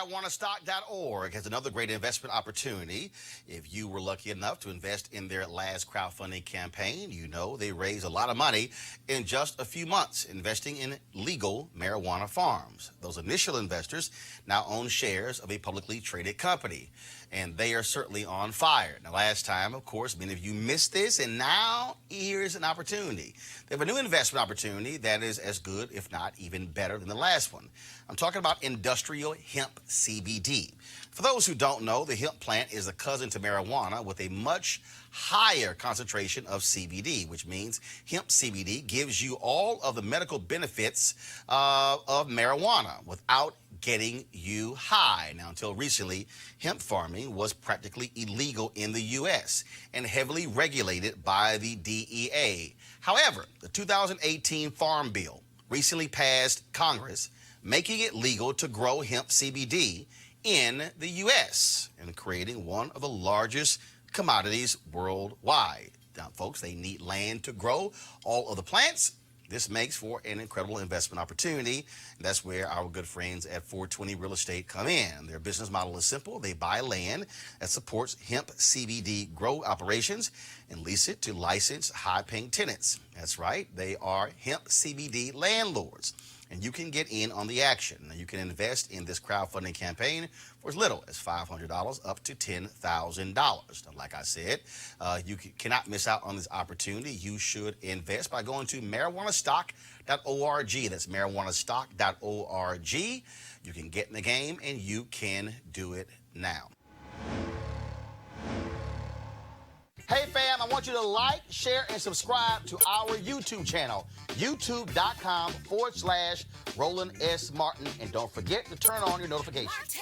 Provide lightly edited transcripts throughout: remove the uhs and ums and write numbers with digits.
marijuanastock.org has another great investment opportunity. If you were lucky enough to invest in their last crowdfunding campaign, you know they raised a lot of money in just a few months investing in legal marijuana farms. Those initial investors now own shares of a publicly traded company, and they are certainly on fire. Now, last time, of course, many of you missed this, and now here's an opportunity. They have a new investment opportunity that is as good, if not even better than the last one. I'm talking about industrial hemp CBD. For those who don't know, the hemp plant is a cousin to marijuana with a much higher concentration of CBD, which means hemp CBD gives you all of the medical benefits of marijuana without getting you high. Now, until recently, hemp farming was practically illegal in the U.S. and heavily regulated by the DEA. However, the 2018 Farm Bill recently passed Congress, making it legal to grow hemp CBD in the U.S. and creating one of the largest commodities worldwide. Now, folks, they need land to grow all of the plants. This makes for an incredible investment opportunity. That's where our good friends at 420 Real Estate come in. Their business model is simple. They buy land that supports hemp CBD grow operations and lease it to licensed high-paying tenants. That's right. They are hemp CBD landlords. And you can get in on the action. Now, you can invest in this crowdfunding campaign for as little as $500 up to $10,000. Now, like I said, you cannot miss out on this opportunity. You should invest by going to marijuanastock.org. That's marijuanastock.org. You can get in the game, and you can do it now. Hey fam, I want you to like, share, and subscribe to our YouTube channel, youtube.com/Roland S. Martin. And don't forget to turn on your notifications.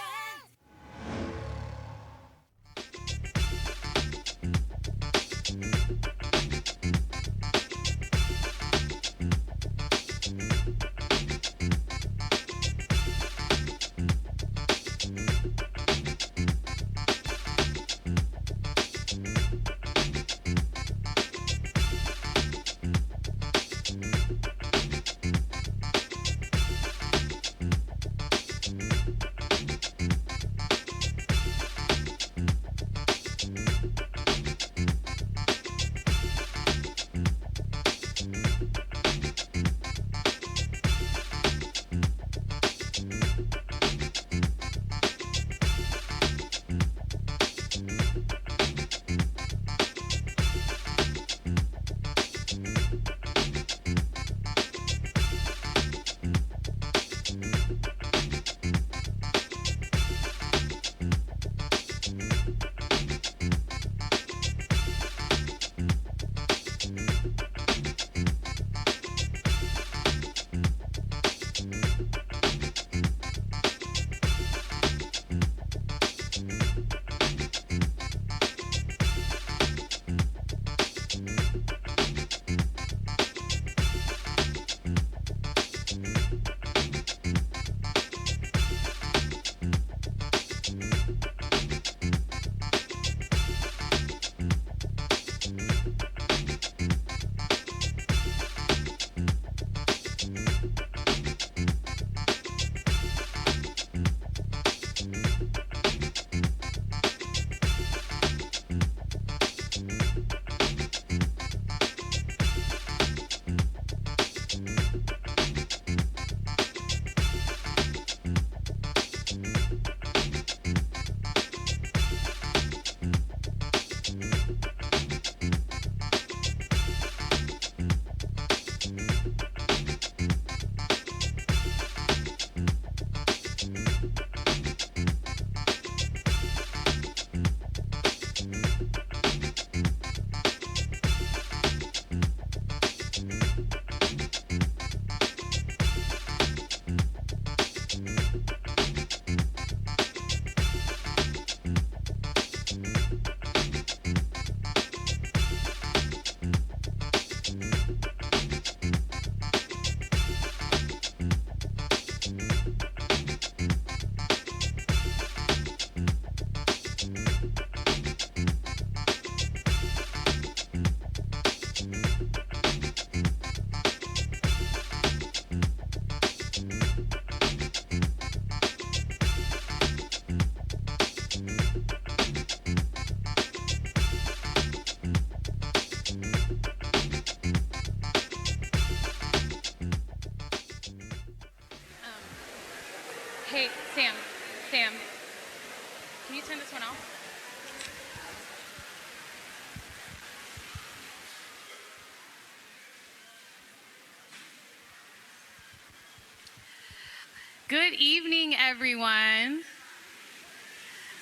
Good evening, everyone.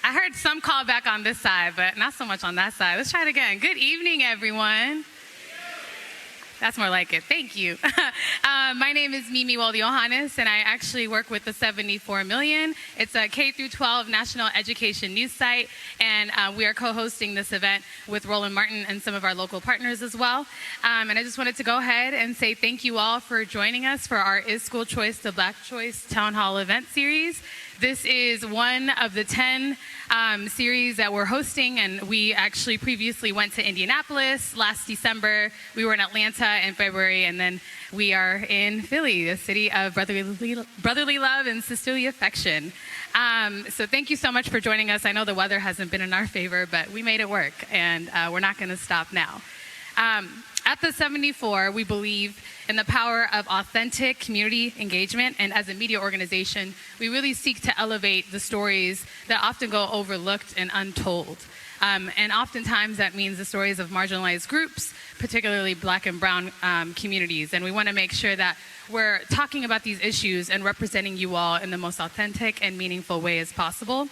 I heard some call back on this side, but not so much on that side. Let's try it again. Good evening, everyone. That's more like it. Thank you. My name is Mimi Walde-Johannes, and I actually work with the 74 Million. It's a K through 12 national education news site, and we are co-hosting this event with Roland Martin and some of our local partners as well. And I just wanted to go ahead and say thank you all for joining us for our Is School Choice the Black Choice Town Hall event series. This is one of the 10 series that we're hosting, and we actually previously went to Indianapolis last December. We were in Atlanta in February, and then we are in Philly, the city of brotherly love and sisterly affection. So thank you so much for joining us. I know the weather hasn't been in our favor, but we made it work, and we're not going to stop now. At the 74, we believe in the power of authentic community engagement, and as a media organization, we really seek to elevate the stories that often go overlooked and untold. And oftentimes that means the stories of marginalized groups, particularly Black and Brown communities. And we want to make sure that we're talking about these issues and representing you all in the most authentic and meaningful way as possible.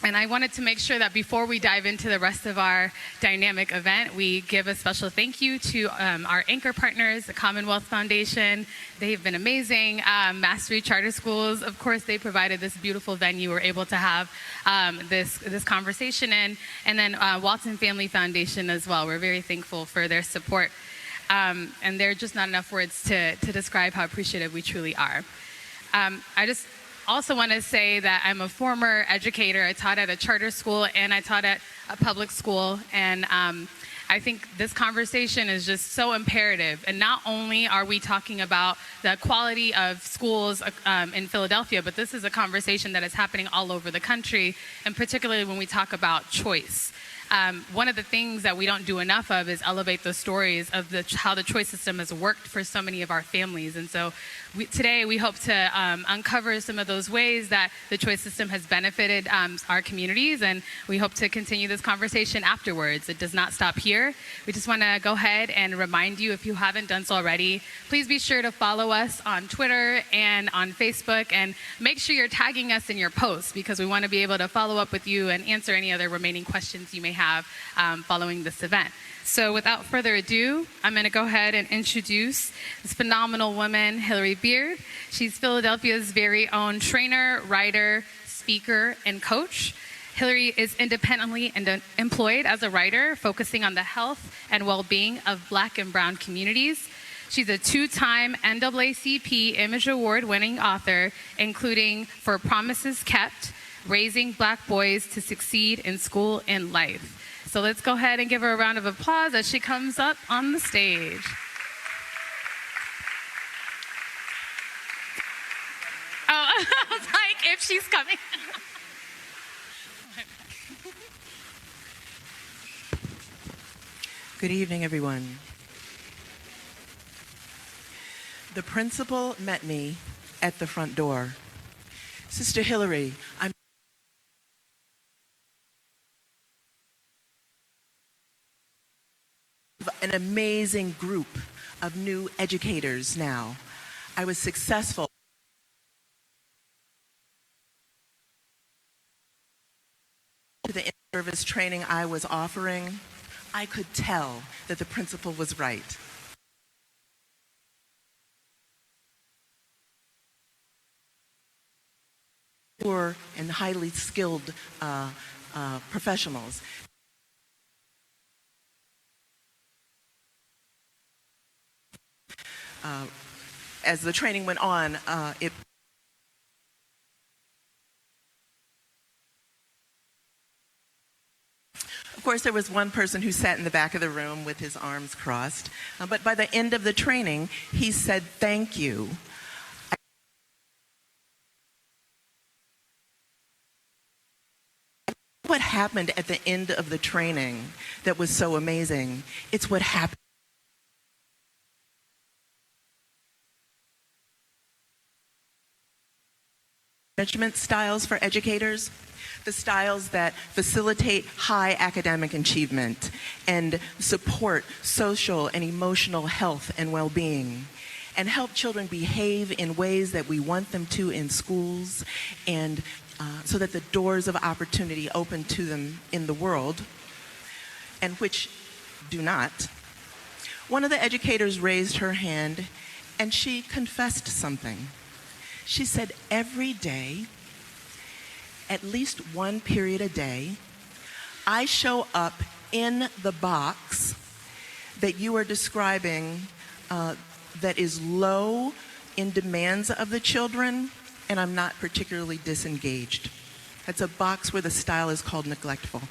And I wanted to make sure that before we dive into the rest of our dynamic event, we give a special thank you to our anchor partners, the Commonwealth Foundation. They've been amazing. Mastery Charter Schools, of course, they provided this beautiful venue we're able to have this conversation in. And then Walton Family Foundation as well. We're very thankful for their support. And there are just not enough words to describe how appreciative we truly are. I just also want to say that I'm a former educator. I taught at a charter school and I taught at a public school, and I think this conversation is just so imperative. And not only are we talking about the quality of schools in Philadelphia, but this is a conversation that is happening all over the country, and particularly when we talk about choice. One of the things that we don't do enough of is elevate the stories of how the choice system has worked for so many of our families. And so today we hope to uncover some of those ways that the choice system has benefited our communities, and we hope to continue this conversation afterwards. It does not stop here. We just want to go ahead and remind you, if you haven't done so already, please be sure to follow us on Twitter and on Facebook, and make sure you're tagging us in your posts, because we want to be able to follow up with you and answer any other remaining questions you may have following this event. So without further ado, I'm going to go ahead and introduce this phenomenal woman, Hilary. She's Philadelphia's very own trainer, writer, speaker, and coach. Hilary is independently employed as a writer, focusing on the health and well-being of Black and Brown communities. She's a two-time NAACP Image Award-winning author, including For Promises Kept, Raising Black Boys to Succeed in School and Life. So let's go ahead and give her a round of applause as she comes up on the stage. Oh, I was like, if she's coming. Good evening, everyone. The principal met me at the front door. Sister Hilary, I'm an amazing group of new educators now. I was successful. To the in-service training I was offering, I could tell that the principal was right. And highly skilled professionals. As the training went on, Of course, there was one person who sat in the back of the room with his arms crossed, but by the end of the training, he said, "Thank you." What happened at the end of the training that was so amazing? It's what happened. Management styles for educators, the styles that facilitate high academic achievement and support social and emotional health and well-being. and help children behave in ways that we want them to in schools, and so that the doors of opportunity open to them in the world, and which do not. One of the educators raised her hand and she confessed something. She said, every day, at least one period a day, I show up in the box that you are describing that is low in demands of the children, and I'm not particularly disengaged. That's a box where the style is called neglectful.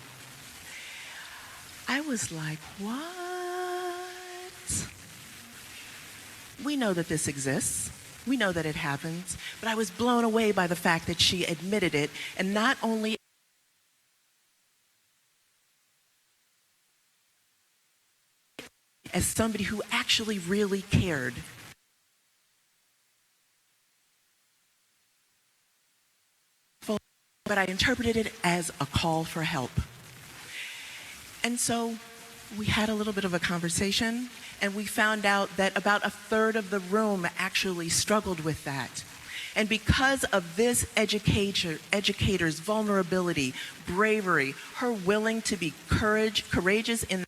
I was like, what? We know that this exists. We know that it happens. But I was blown away by the fact that she admitted it, and not only as somebody who actually really cared. But I interpreted it as a call for help. And so we had a little bit of a conversation, and we found out that about a third of the room actually struggled with that. And because of this educator's vulnerability, bravery, her willing to be courageous in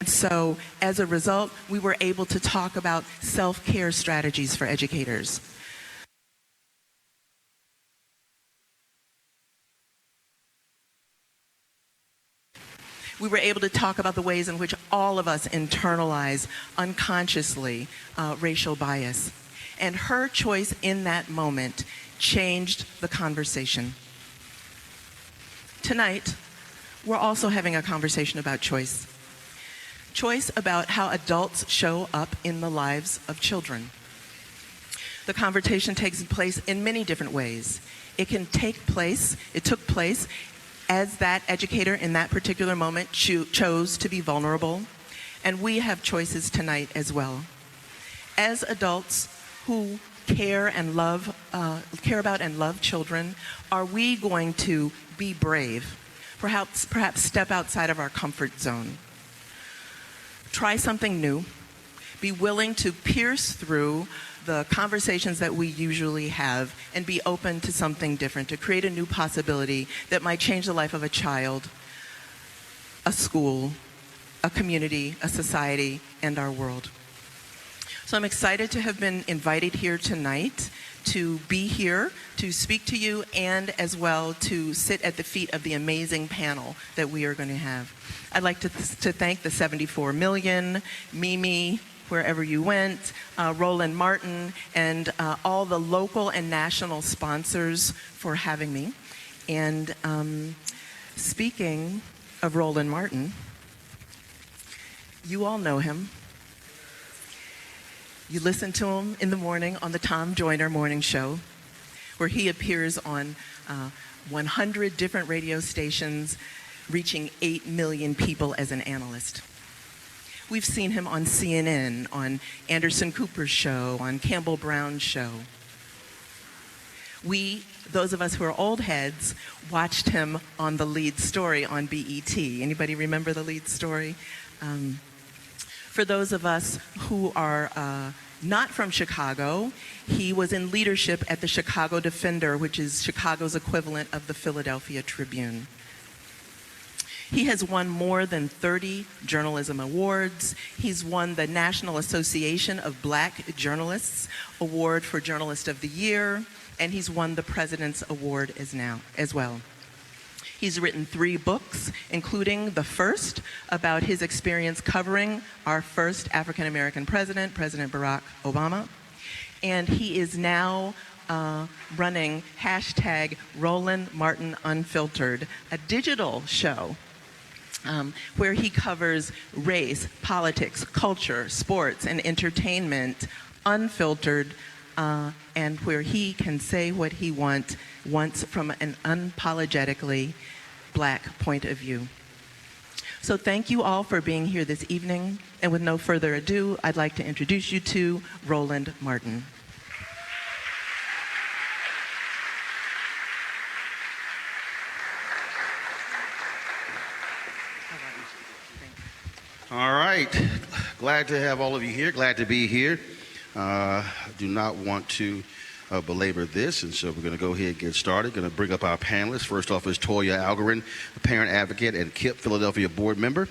so as a result, we were able to talk about self-care strategies for educators. We were able to talk about the ways in which all of us internalize unconsciously racial bias. And her choice in that moment changed the conversation. Tonight, we're also having a conversation about choice. Choice about how adults show up in the lives of children. The conversation takes place in many different ways. It took place as that educator in that particular moment chose to be vulnerable, and we have choices tonight as well. As adults who care about and love children, are we going to be brave? Perhaps step outside of our comfort zone. Try something new. Be willing to pierce through the conversations that we usually have and be open to something different, to create a new possibility that might change the life of a child, a school, a community, a society, and our world. So I'm excited to have been invited here tonight to be here, to speak to you, and as well to sit at the feet of the amazing panel that we are going to have. I'd like to thank the 74 million, Mimi, wherever you went, Roland Martin, and all the local and national sponsors for having me. And speaking of Roland Martin, you all know him. You listen to him in the morning on the Tom Joyner Morning Show, where he appears on 100 different radio stations, reaching 8 million people as an analyst. We've seen him on CNN, on Anderson Cooper's show, on Campbell Brown's show. We, those of us who are old heads, watched him on The Lead Story on BET. Anybody remember The Lead Story? For those of us who are not from Chicago, he was in leadership at the Chicago Defender, which is Chicago's equivalent of the Philadelphia Tribune. He has won more than 30 journalism awards. He's won the National Association of Black Journalists Award for Journalist of the Year, and he's won the President's Award as well. He's written 3 books, including the first about his experience covering our first African-American president, President Barack Obama. And he is now running #Roland Martin Unfiltered, a digital show where he covers race, politics, culture, sports, and entertainment, unfiltered, and where he can say what he wants from an unapologetically Black point of view. So thank you all for being here this evening, and with no further ado, I'd like to introduce you to Roland Martin. All right. Glad to have all of you here. Glad to be here. Do not want to belabor this, and so we're going to go ahead and get started. Going to bring up our panelists. First off is Toya Algarin, a parent advocate and KIPP Philadelphia board member.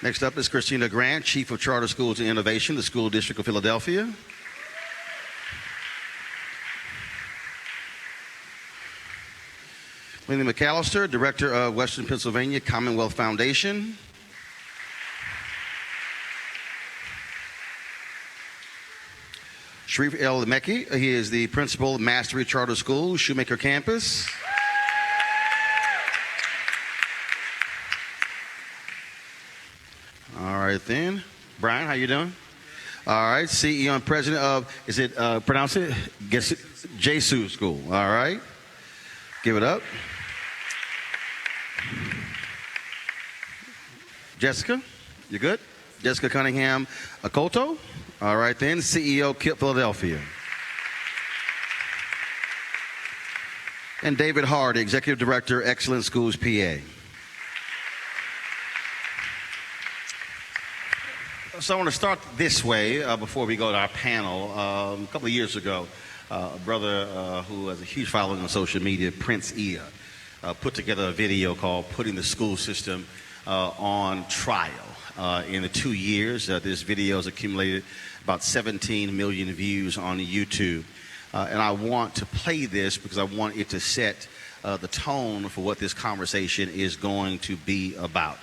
Next up is Christina Grant, Chief of Charter Schools and Innovation, the School District of Philadelphia. Lenny McAllister, Director of Western Pennsylvania Commonwealth Foundation. Sharif El-Mekki, he is the Principal of Mastery Charter School, Shoemaker Campus. All right then. Bryan, how you doing? All right, CEO and President of, pronounce it? Gesu School, all right. Give it up. Jessica, you good? Jessica Cunningham, Akoto. All right then, CEO, KIPP Philadelphia. And David Hard, Executive Director, Excellent Schools, PA. So I want to start this way before we go to our panel. A couple of years ago, a brother who has a huge following on social media, Prince Ia, put together a video called Putting the School System on Trial. In the 2 years, this video has accumulated about 17 million views on YouTube. And I want to play this because I want it to set the tone for what this conversation is going to be about.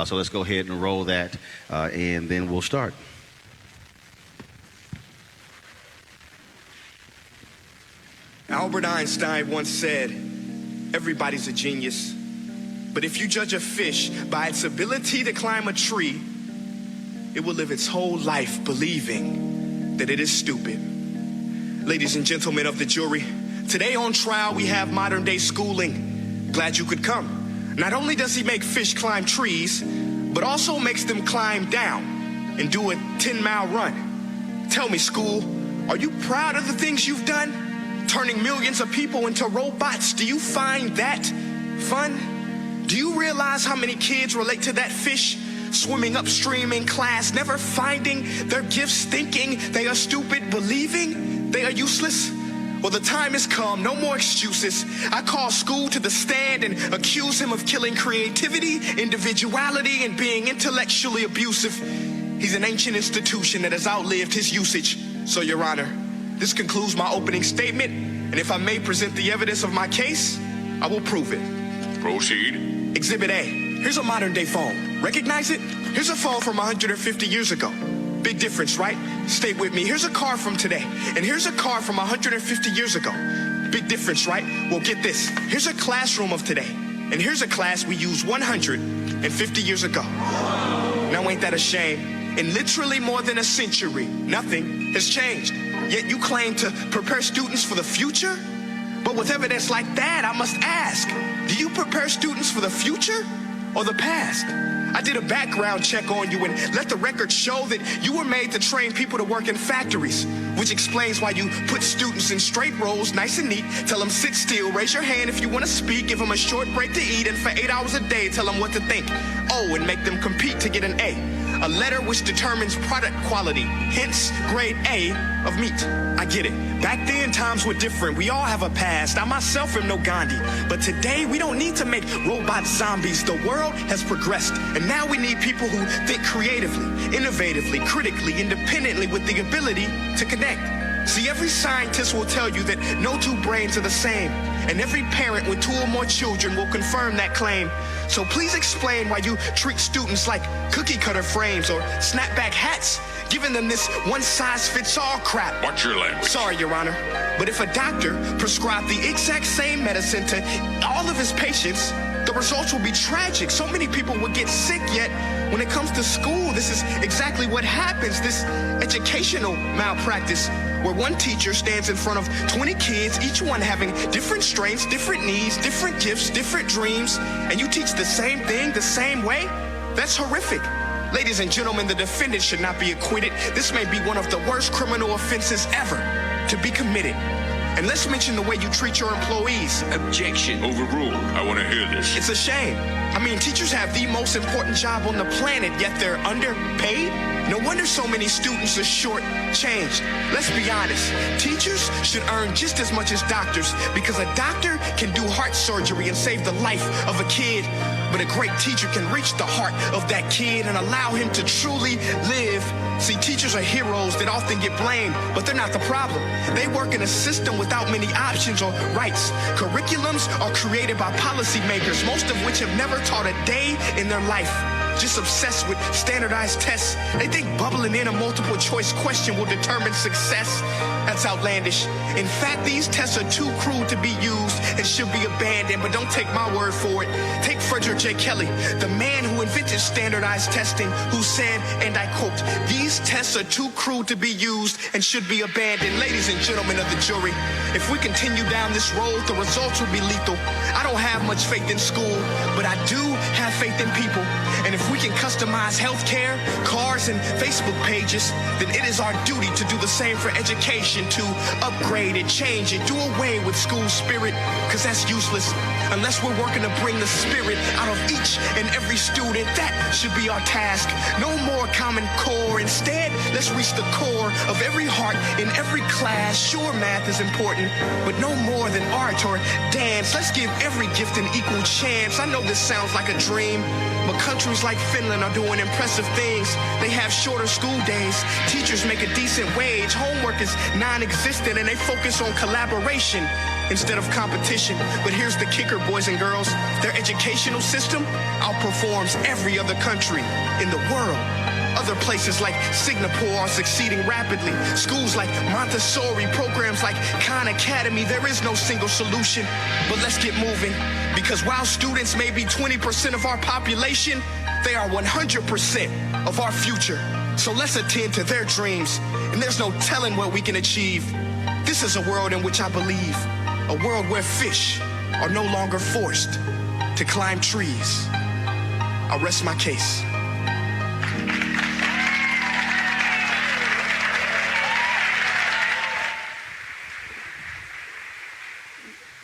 So let's go ahead and roll that, and then we'll start. Albert Einstein once said, everybody's a genius, but if you judge a fish by its ability to climb a tree, it will live its whole life believing that it is stupid. Ladies and gentlemen of the jury, today on trial we have modern day schooling. Glad you could come. Not only does he make fish climb trees, but also makes them climb down and do a 10-mile run. Tell me, school, are you proud of the things you've done? Turning millions of people into robots, do you find that fun? Do you realize how many kids relate to that fish swimming upstream in class, never finding their gifts, thinking they are stupid, believing they are useless? Well, the time has come, no more excuses. I call school to the stand and accuse him of killing creativity, individuality, and being intellectually abusive. He's an ancient institution that has outlived his usage. So, Your Honor, this concludes my opening statement, and if I may present the evidence of my case, I will prove it. Proceed. Exhibit A. Here's a modern day phone. Recognize it? Here's a phone from 150 years ago. Big difference, right? Stay with me. Here's a car from today, and here's a car from 150 years ago. Big difference, right? Well, get this. Here's a classroom of today, and here's a class we used 150 years ago. Now, ain't that a shame? In literally more than a century, nothing has changed. Yet you claim to prepare students for the future? But with evidence like that, I must ask, do you prepare students for the future or the past? I did a background check on you and let the record show that you were made to train people to work in factories, which explains why you put students in straight rows, nice and neat, tell them sit still, raise your hand if you want to speak, give them a short break to eat, and for 8 hours a day, tell them what to think. Oh, and make them compete to get an A letter which determines product quality, hence grade A of meat. I get it. Back then, times were different. We all have a past. I myself am no Gandhi. But today, we don't need to make robot zombies. The world has progressed, and now we need people who think creatively, innovatively, critically, independently, with the ability to connect. See, every scientist will tell you that no two brains are the same, and every parent with 2 or more children will confirm that claim. So please explain why you treat students like cookie cutter frames or snapback hats, giving them this one-size-fits-all crap. Watch your language. Sorry, Your Honor, but if a doctor prescribed the exact same medicine to all of his patients, the results will be tragic. So many people will get sick, yet when it comes to school, this is exactly what happens, this educational malpractice, where one teacher stands in front of 20 kids, each one having different strengths, different needs, different gifts, different dreams, and you teach the same thing the same way? That's horrific. Ladies and gentlemen, the defendant should not be acquitted. This may be one of the worst criminal offenses ever to be committed. And let's mention the way you treat your employees. Objection. Overruled. I want to hear this. It's a shame. I mean, teachers have the most important job on the planet, yet they're underpaid. No wonder so many students are short-changed. Let's be honest. Teachers should earn just as much as doctors, because a doctor can do heart surgery and save the life of a kid. But a great teacher can reach the heart of that kid and allow him to truly live. See, teachers are heroes that often get blamed, but they're not the problem. They work in a system without many options or rights. Curriculums are created by policymakers, most of which have never taught a day in their life. Just obsessed with standardized tests. They think bubbling in a multiple choice question will determine success. That's outlandish. In fact, these tests are too crude to be used and should be abandoned, but don't take my word for it. Take Frederick J. Kelly, the man who invented standardized testing, who said, and I quote, "These tests are too crude to be used and should be abandoned." Ladies and gentlemen of the jury, if we continue down this road, the results will be lethal. I don't have much faith in school, but I do have faith in people. And if we can customize healthcare, cars, and Facebook pages, then it is our duty to do the same for education, to upgrade it, change it, do away with school spirit, because that's useless unless we're working to bring the spirit out of each and every student. That should be our task. No more Common Core. Instead, let's reach the core of every heart in every class. Sure, math is important, but no more than art or dance. Let's give every gift an equal chance. I know this sounds like a dream, but countries like Finland are doing impressive things. They have shorter school days. Teachers make a decent wage. Homework is non-existent, and they focus on collaboration instead of competition. But here's the kicker, boys and girls. Their educational system outperforms every other country in the world. Other places like Singapore are succeeding rapidly. Schools like Montessori, programs like Khan Academy, there is no single solution. But let's get moving, because while students may be 20% of our population, they are 100% of our future. So let's attend to their dreams, and there's no telling what we can achieve. This is a world in which I believe, a world where fish are no longer forced to climb trees. I'll rest my case.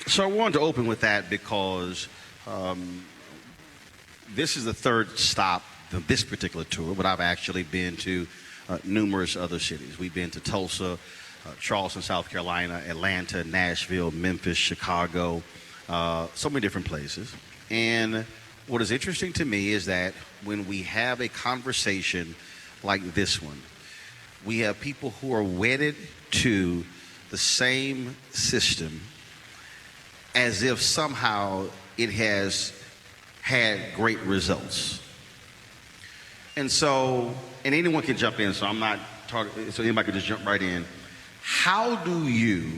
So I wanted to open with that because this is the third stop of this particular tour, but I've actually been to numerous other cities. We've been to Tulsa, Charleston, South Carolina, Atlanta, Nashville, Memphis, Chicago, so many different places. And what is interesting to me is that when we have a conversation like this one, we have people who are wedded to the same system as if somehow it has had great results. And so, and anyone can jump in, so I'm not talking, so anybody can just jump right in. How do you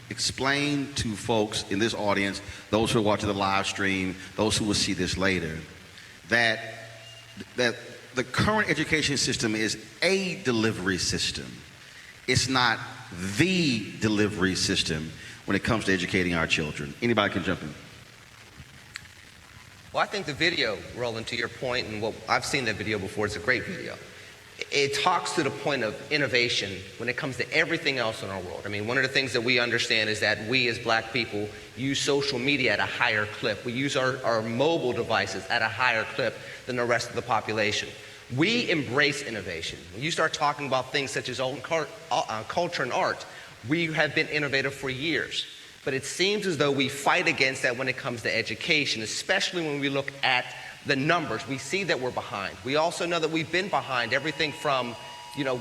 explain to folks in this audience, those who are watching the live stream, those who will see this later, that the current education system is a delivery system? It's not the delivery system when it comes to educating our children. Anybody can jump in. Well, I think the video, Roland, to your point, and what I've seen the video before, it's a great video. It talks to the point of innovation when it comes to everything else in our world. I mean, one of the things that we understand is that we as black people use social media at a higher clip. We use our mobile devices at a higher clip than the rest of the population. We embrace innovation. When you start talking about things such as culture and art, we have been innovative for years, but it seems as though we fight against that when it comes to education, especially when we look at the numbers. We see that we're behind. We also know that we've been behind everything from,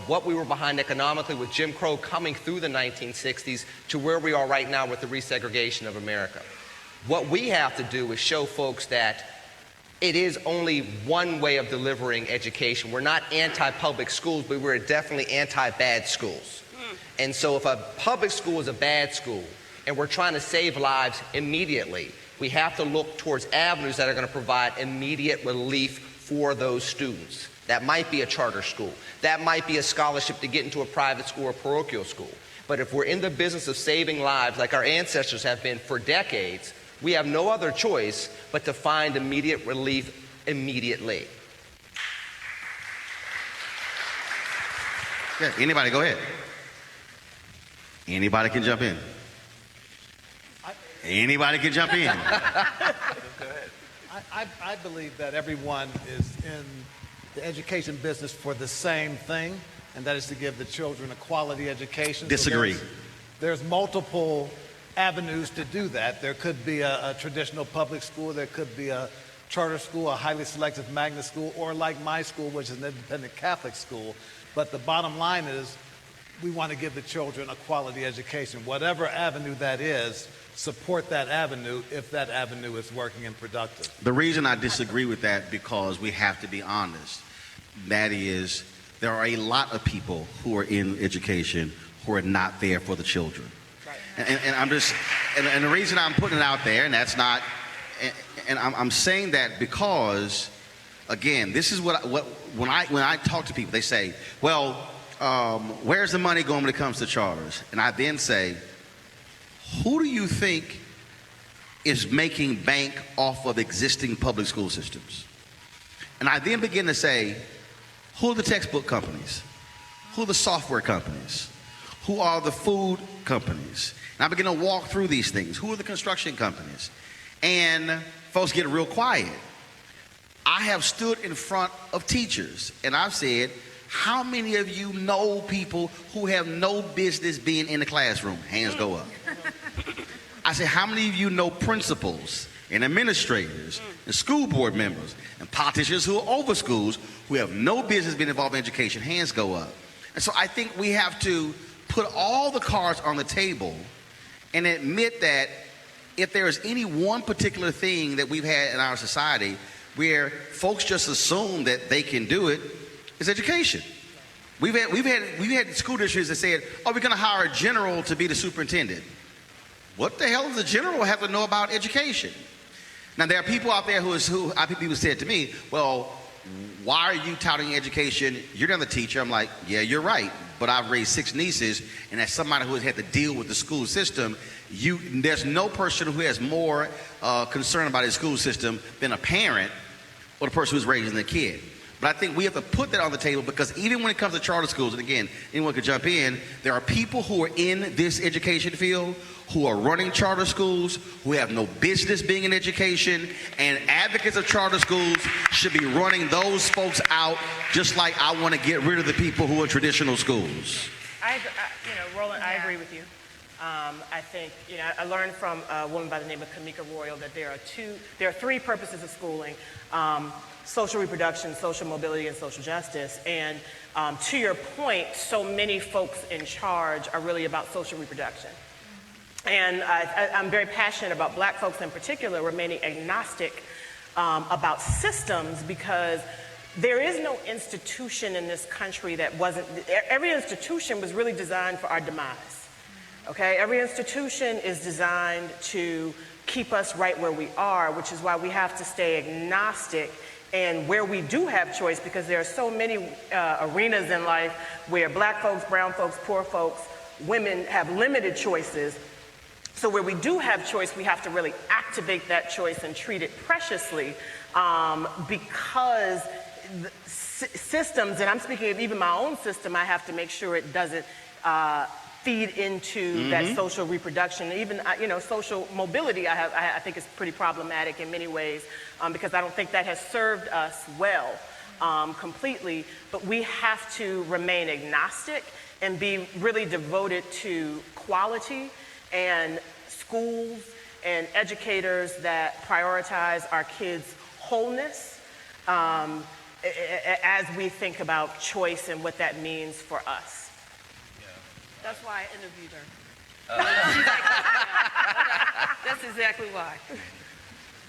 what we were behind economically with Jim Crow coming through the 1960s to where we are right now with the resegregation of America. What we have to do is show folks that it is only one way of delivering education. We're not anti-public schools, but we're definitely anti-bad schools. And so if a public school is a bad school and we're trying to save lives immediately, we have to look towards avenues that are going to provide immediate relief for those students. That might be a charter school. That might be a scholarship to get into a private school or parochial school. But if we're in the business of saving lives like our ancestors have been for decades, we have no other choice but to find immediate relief immediately. Yeah, anybody, go ahead. Anybody can jump in. Anybody can jump in. I believe that everyone is in the education business for the same thing, and that is to give the children a quality education. Disagree. So there's multiple avenues to do that. There could be a traditional public school, there could be a charter school, a highly selective magnet school, or like my school, which is an independent Catholic school. But the bottom line is we want to give the children a quality education. Whatever avenue that is, support that avenue if that avenue is working and productive. The reason I disagree with that, because we have to be honest. That is, there are a lot of people who are in education who are not there for the children. Right. And I'm just, and the reason I'm putting it out there, and that's not, and I'm saying that because, again, this is what when I talk to people, they say, well, where's the money going when it comes to charters? And I then say, who do you think is making bank off of existing public school systems? And I then begin to say, who are the textbook companies? Who are the software companies? Who are the food companies? And I begin to walk through these things. Who are the construction companies? And folks get real quiet. I have stood in front of teachers and I've said, how many of you know people who have no business being in the classroom? Hands go up. I said, how many of you know principals and administrators and school board members and politicians who are over schools who have no business being involved in education? Hands go up. And so I think we have to put all the cards on the table and admit that if there is any one particular thing that we've had in our society where folks just assume that they can do it, it's education. We've had school districts that said, oh, we're going to hire a general to be the superintendent. What the hell does a general have to know about education? Now, there are people out there who people said to me, well, why are you touting education? You're not the teacher. I'm like, yeah, you're right. But I've raised 6 nieces, and as somebody who has had to deal with the school system, there's no person who has more concern about his school system than a parent or the person who's raising the kid. But I think we have to put that on the table, because even when it comes to charter schools, and again, anyone could jump in, there are people who are in this education field who are running charter schools, who have no business being in education, and advocates of charter schools should be running those folks out, just like I want to get rid of the people who are traditional schools. Roland, I agree with you. I think, I learned from a woman by the name of Kamika Royal that there are 3 purposes of schooling: social reproduction, social mobility, and social justice. And to your point, so many folks in charge are really about social reproduction. And I'm very passionate about Black folks in particular remaining agnostic about systems, because there is no institution in this country that wasn't, every institution was really designed for our demise. Okay, every institution is designed to keep us right where we are, which is why we have to stay agnostic. And where we do have choice, because there are so many arenas in life where Black folks, brown folks, poor folks, women have limited choices. So where we do have choice, we have to really activate that choice and treat it preciously, because systems, and I'm speaking of even my own system, I have to make sure it doesn't feed into that social reproduction. Even social mobility, I think is pretty problematic in many ways, because I don't think that has served us well completely. But we have to remain agnostic and be really devoted to quality, and schools and educators that prioritize our kids' wholeness as we think about choice and what that means for us. That's why I interviewed her. That's exactly why.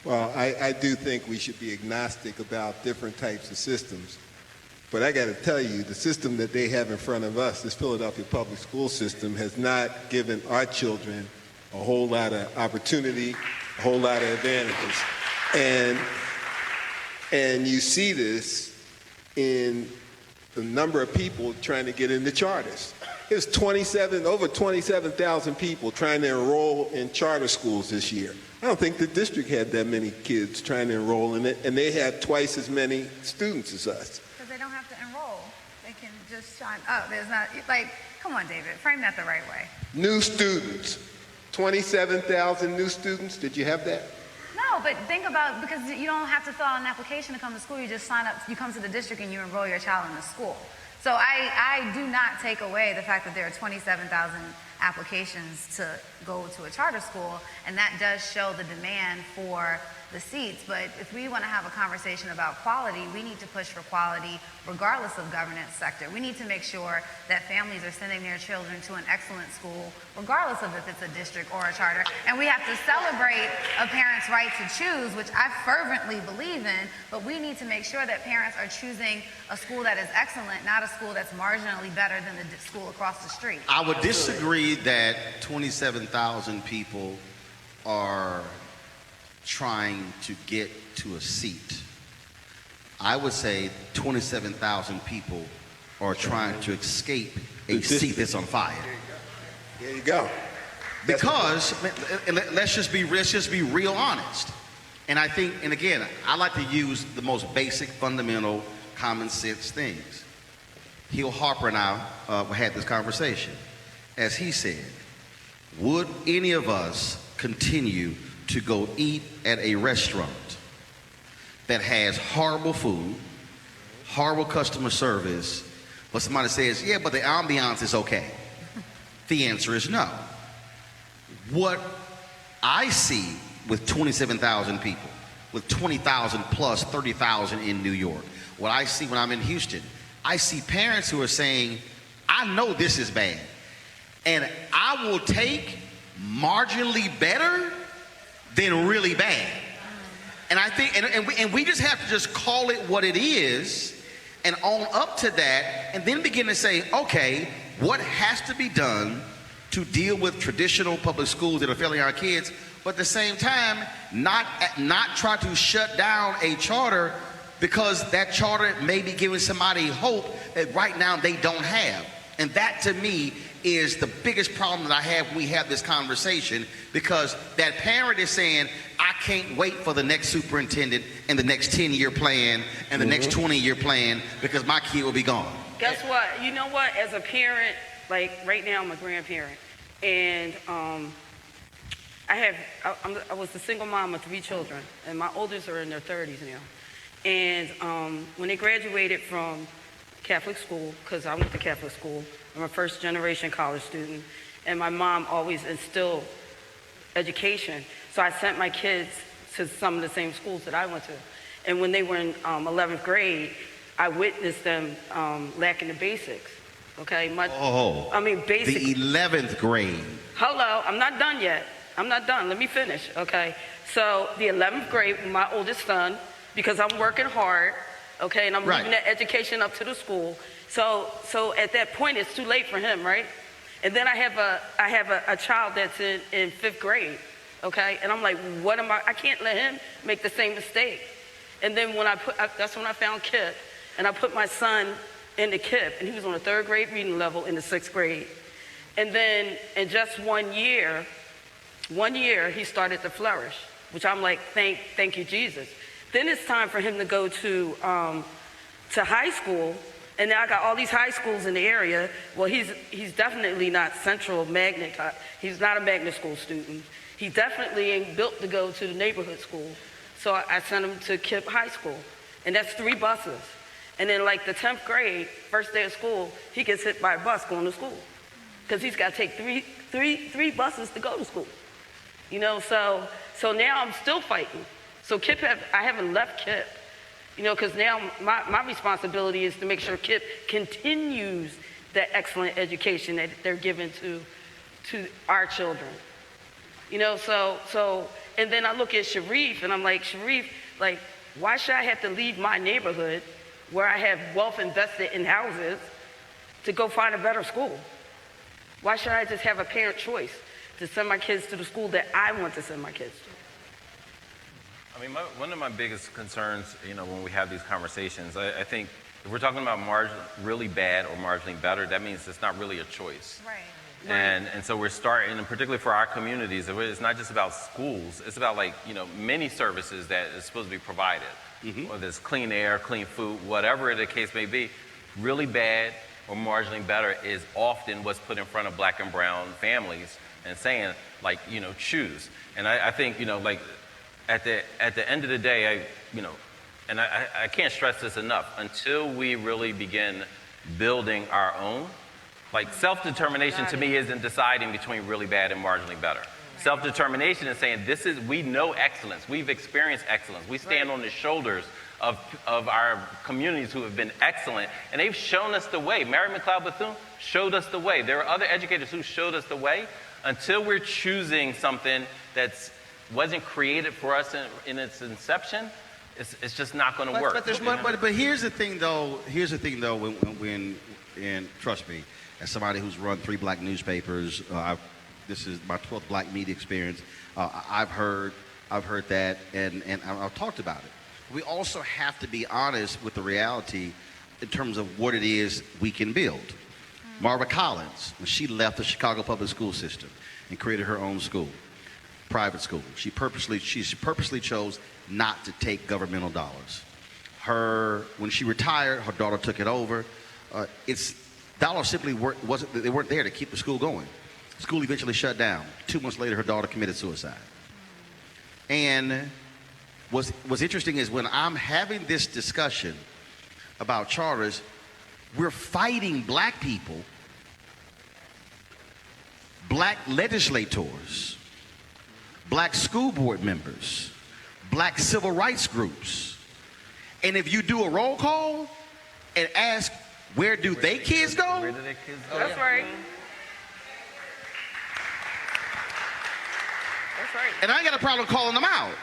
Well, I do think we should be agnostic about different types of systems. But I got to tell you, the system that they have in front of us, this Philadelphia public school system, has not given our children a whole lot of opportunity, a whole lot of advantages. And you see this in the number of people trying to get into charters. There's over 27,000 people trying to enroll in charter schools this year. I don't think the district had that many kids trying to enroll in it, and they had twice as many students as us. Because they don't have to enroll. They can just sign up. There's not, come on, David, frame that the right way. New students. 27,000 new students. Did you have that? No, but think about, because you don't have to fill out an application to come to school. You just sign up, you come to the district and you enroll your child in the school. So I do not take away the fact that there are 27,000 applications to go to a charter school, and that does show the demand for the seats. But if we want to have a conversation about quality, we need to push for quality regardless of governance sector. We need to make sure that families are sending their children to an excellent school regardless of if it's a district or a charter. And we have to celebrate a parent's right to choose, which I fervently believe in, but we need to make sure that parents are choosing a school that is excellent, not a school that's marginally better than the school across the street. I would disagree that 27,000 people are trying to get to a seat. I would say 27,000 people are trying to escape a seat that's on fire. There you go. Because let's just be real honest. And I think, and again, I like to use the most basic, fundamental, common sense things. Hill Harper and I had this conversation. As he said, would any of us continue to go eat at a restaurant that has horrible food, horrible customer service, but somebody says, yeah, but the ambiance is okay? The answer is no. What I see with 27,000 people, with 20,000 plus 30,000 in New York, what I see when I'm in Houston, I see parents who are saying, I know this is bad, and I will take marginally better than really bad. And I think, and we just have to just call it what it is and own up to that, and then begin to say, okay, what has to be done to deal with traditional public schools that are failing our kids, but at the same time, not try to shut down a charter because that charter may be giving somebody hope that right now they don't have. And that, to me, is the biggest problem that I have when we have this conversation, because that parent is saying, I can't wait for the next superintendent and the next 10-year plan and the next 20-year plan because my kid will be gone. Guess what? You know what? As a parent, like right now I'm a grandparent, and I was a single mom of 3 children, and my oldest are in their 30s now. And when they graduated from Catholic school, because I went to Catholic school, I'm a first-generation college student, and my mom always instilled education. So I sent my kids to some of the same schools that I went to. And when they were in 11th grade, I witnessed them lacking the basics. Okay, basic. The 11th grade. Hello, I'm not done yet. I'm not done. Let me finish. Okay, so the 11th grade, my oldest son, because I'm working hard. Okay, and I'm leaving that education up to the school. So at that point, it's too late for him, right? And then I have a child that's in 5th grade, okay? And I'm like, what am I can't let him make the same mistake. And then that's when I found KIPP, and I put my son into KIPP, and he was on the 3rd grade reading level in the 6th grade. And then in just 1 year, he started to flourish, which I'm like, thank you, Jesus. Then it's time for him to go to high school, and now I got all these high schools in the area. Well, he's definitely not central magnet. He's not a magnet school student. He definitely ain't built to go to the neighborhood school. So I sent him to KIPP High School, and that's 3 buses. And then like the 10th grade, first day of school, he gets hit by a bus going to school because he's got to take three buses to go to school. You know, so now I'm still fighting. So I haven't left KIPP, you know, because now my responsibility is to make sure KIPP continues that excellent education that they're giving to our children. You know, so and then I look at Sharif, and I'm like, Sharif, like, why should I have to leave my neighborhood where I have wealth invested in houses to go find a better school? Why should I just have a parent choice to send my kids to the school that I want to send my kids to? I mean, one of my biggest concerns, you know, when we have these conversations, I think if we're talking about really bad or marginally better, that means it's not really a choice. Right. And so we're starting, and particularly for our communities, it's not just about schools. It's about, like, you know, many services that is supposed to be provided, whether it's clean air, clean food, whatever the case may be. Really bad or marginally better is often what's put in front of black and brown families and saying, like, you know, choose. And I think, you know, like, at the end of the day, and I can't stress this enough, until we really begin building our own, like, self-determination to me isn't deciding between really bad and marginally better. Self-determination is saying, we know excellence, we've experienced excellence, we stand on the shoulders of our communities who have been excellent, and they've shown us the way. Mary McLeod Bethune showed us the way. There are other educators who showed us the way. Until we're choosing something that wasn't created for us in its inception, it's just not going to work. But here's the thing, though. When trust me, as somebody who's run 3 black newspapers, this is my 12th black media experience. I've heard that, and I've talked about it. We also have to be honest with the reality in terms of what it is we can build. Marva Collins, when she left the Chicago public school system and created her own school, private school, she purposely chose not to take governmental dollars. When she retired, her daughter took it over. Dollars simply weren't there to keep the school going. School eventually shut down. 2 months later, her daughter committed suicide. And what's interesting is when I'm having this discussion about charters, we're fighting black people, black legislators, black school board members, black civil rights groups. And if you do a roll call and ask, where do they kids go? Where do their kids go? That's right. That's right. And I ain't got a problem calling them out.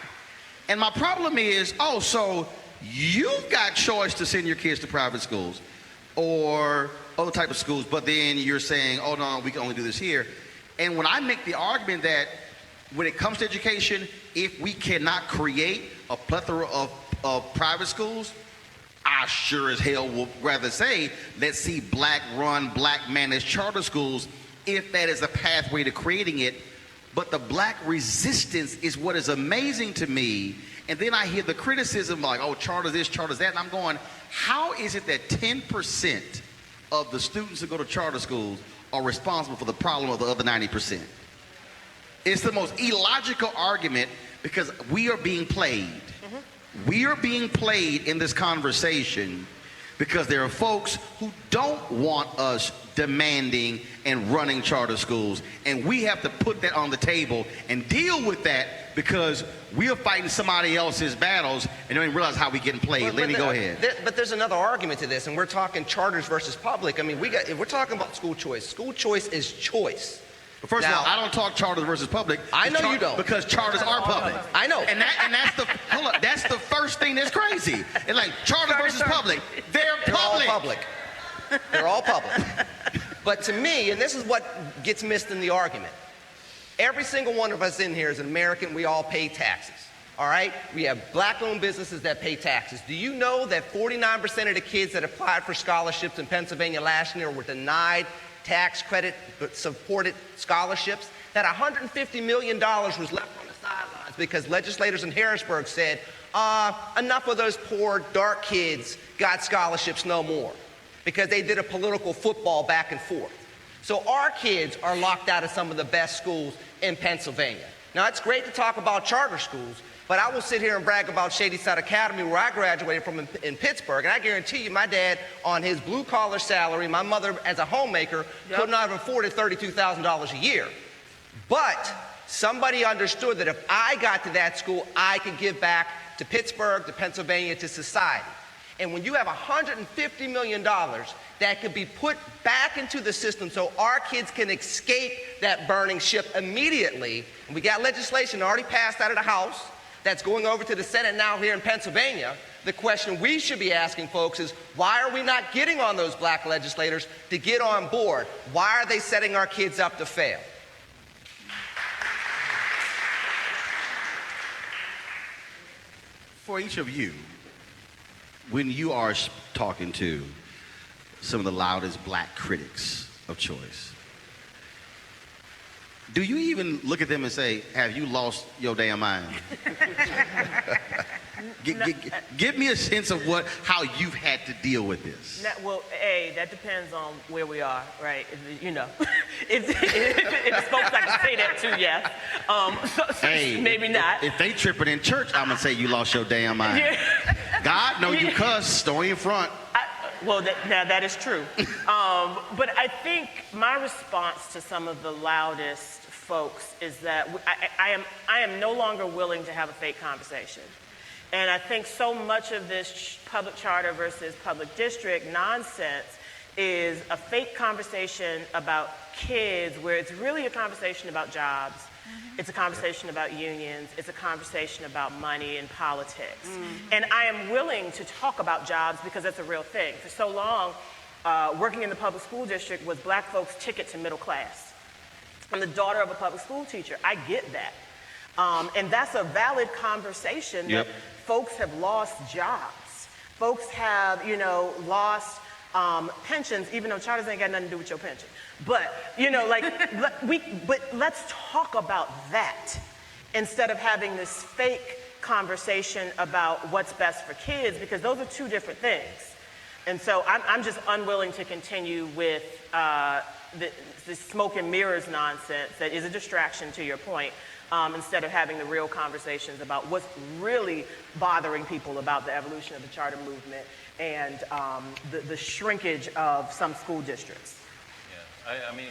And my problem is, so you've got choice to send your kids to private schools or other type of schools, but then you're saying, oh no, we can only do this here. And when I make the argument that when it comes to education, if we cannot create a plethora of private schools, I sure as hell would rather say, let's see black-run, black-managed charter schools, if that is a pathway to creating it. But the black resistance is what is amazing to me. And then I hear the criticism like, oh, charter this, charter that. And I'm going, how is it that 10% of the students who go to charter schools are responsible for the problem of the other 90%? It's the most illogical argument because we are being played. Mm-hmm. We are being played in this conversation because there are folks who don't want us demanding and running charter schools. And we have to put that on the table and deal with that because we are fighting somebody else's battles and don't even realize how we're getting played. Lenny, go ahead. But there's another argument to this, and we're talking charters versus public. I mean, if we're talking about school choice. School choice is choice. But first of all, I don't talk charters versus public. I know you don't. Because charters are public. I know. And that's the first thing that's crazy. It's like charter versus public. They're public. All public. They're all public. But to me, and this is what gets missed in the argument, every single one of us in here is an American. We all pay taxes. All right? We have black-owned businesses that pay taxes. Do you know that 49% of the kids that applied for scholarships in Pennsylvania last year were denied tax credit but supported scholarships? That $150 million was left on the sidelines because legislators in Harrisburg said, enough of those poor dark kids got scholarships, no more, because they did a political football back and forth. So our kids are locked out of some of the best schools in Pennsylvania. Now, it's great to talk about charter schools, but I will sit here and brag about Shadyside Academy, where I graduated from in Pittsburgh, and I guarantee you my dad, on his blue-collar salary, my mother as a homemaker, could not have afforded $32,000 a year. But somebody understood that if I got to that school, I could give back to Pittsburgh, to Pennsylvania, to society. And when you have $150 million that could be put back into the system so our kids can escape that burning ship immediately, and we got legislation already passed out of the House that's going over to the Senate now here in Pennsylvania, the question we should be asking folks is, why are we not getting on those black legislators to get on board? Why are they setting our kids up to fail? For each of you, when you are talking to some of the loudest black critics of choice, do you even look at them and say, have you lost your damn mind? Give me a sense of how you've had to deal with this. Well, that depends on where we are, right? You know, if it's folks I can say that to, yes. Maybe not. If they tripping in church, I'm gonna say you lost your damn mind. Yeah. God, no, you cuss, story in front. Well, now that is true. But I think my response to some of the loudest folks is that I am no longer willing to have a fake conversation. And I think so much of this public charter versus public district nonsense is a fake conversation about kids where it's really a conversation about jobs. It's a conversation about unions. It's a conversation about money and politics. And I am willing to talk about jobs because that's a real thing. For so long, working in the public school district was black folks' ticket to middle class. I'm the daughter of a public school teacher. I get that. And that's a valid conversation that folks have lost jobs. Folks have, lost pensions, even though charters ain't got nothing to do with your pension. But, but let's talk about that instead of having this fake conversation about what's best for kids, because those are two different things. And so I'm just unwilling to continue with the smoke and mirrors nonsense that is a distraction, to your point, instead of having the real conversations about what's really bothering people about the evolution of the charter movement and the shrinkage of some school districts. Yeah, I mean,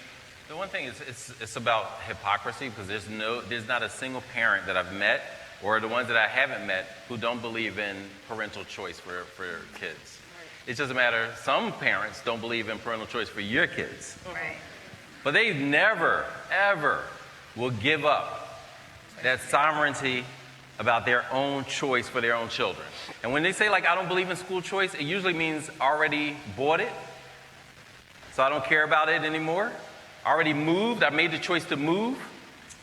the one thing is it's about hypocrisy, because there's not a single parent that I've met, or the ones that I haven't met, who don't believe in parental choice for kids. Right. It's just a matter, some parents don't believe in parental choice for your kids. Right. But they never, ever will give up that sovereignty about their own choice for their own children. And when they say, I don't believe in school choice, it usually means already bought it, so I don't care about it anymore. Already moved, I made the choice to move,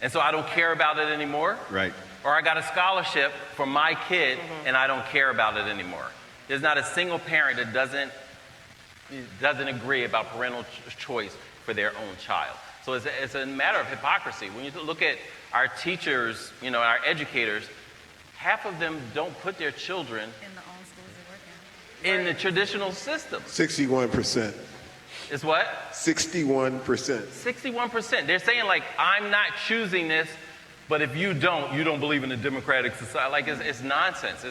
and so I don't care about it anymore. Right. Or I got a scholarship for my kid, and I don't care about it anymore. There's not a single parent that doesn't agree about parental choice for their own child. So it's a matter of hypocrisy. When you look at our teachers, our educators, half of them don't put their children in the own schools they work in. In the traditional system. 61%. It's what? 61%. 61%. They're saying, I'm not choosing this, but if you don't believe in a democratic society. It's nonsense.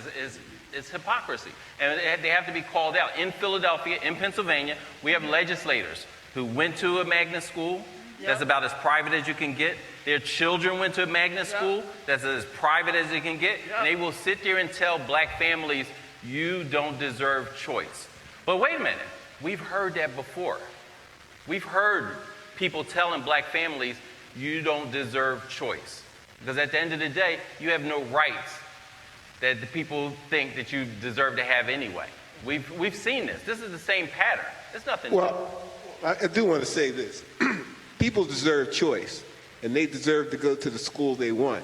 It's hypocrisy. And they have to be called out. In Philadelphia, in Pennsylvania, we have legislators who went to a magnet school that's about as private as you can get. Their children went to a magnet school that's as private as it can get. And they will sit there and tell black families, you don't deserve choice. But wait a minute. We've heard that before. We've heard people telling black families, you don't deserve choice. Because at the end of the day, you have no rights that the people think that you deserve to have anyway. We've seen this. This is the same pattern. It's nothing new. Well, I do want to say this. People deserve choice, and they deserve to go to the school they want.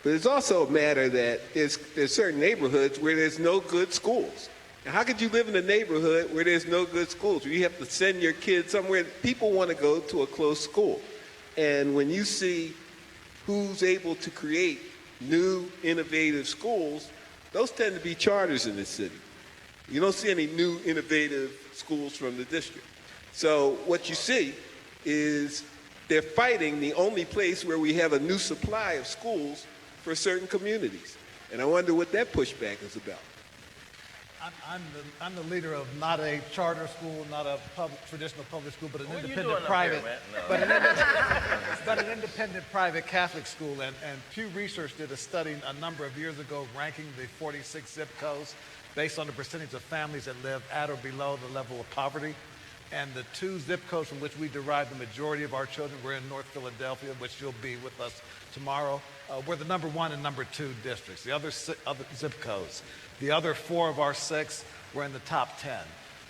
But it's also a matter that there's certain neighborhoods where there's no good schools. Now, how could you live in a neighborhood where there's no good schools, where you have to send your kids somewhere? People want to go to a close school. And when you see who's able to create new, innovative schools, those tend to be charters in this city. You don't see any new, innovative schools from the district. So what you see is they're fighting the only place where we have a new supply of schools for certain communities. And I wonder what that pushback is about. I'm the leader of not a charter school, not a traditional public school, but an independent private Catholic school. And Pew Research did a study a number of years ago ranking the 46 zip codes based on the percentage of families that live at or below the level of poverty. And the two zip codes from which we derive the majority of our children were in North Philadelphia, which you'll be with us tomorrow. We're the number 1 and number 2 districts. The other zip codes, the other 4 of our 6 were in the top 10.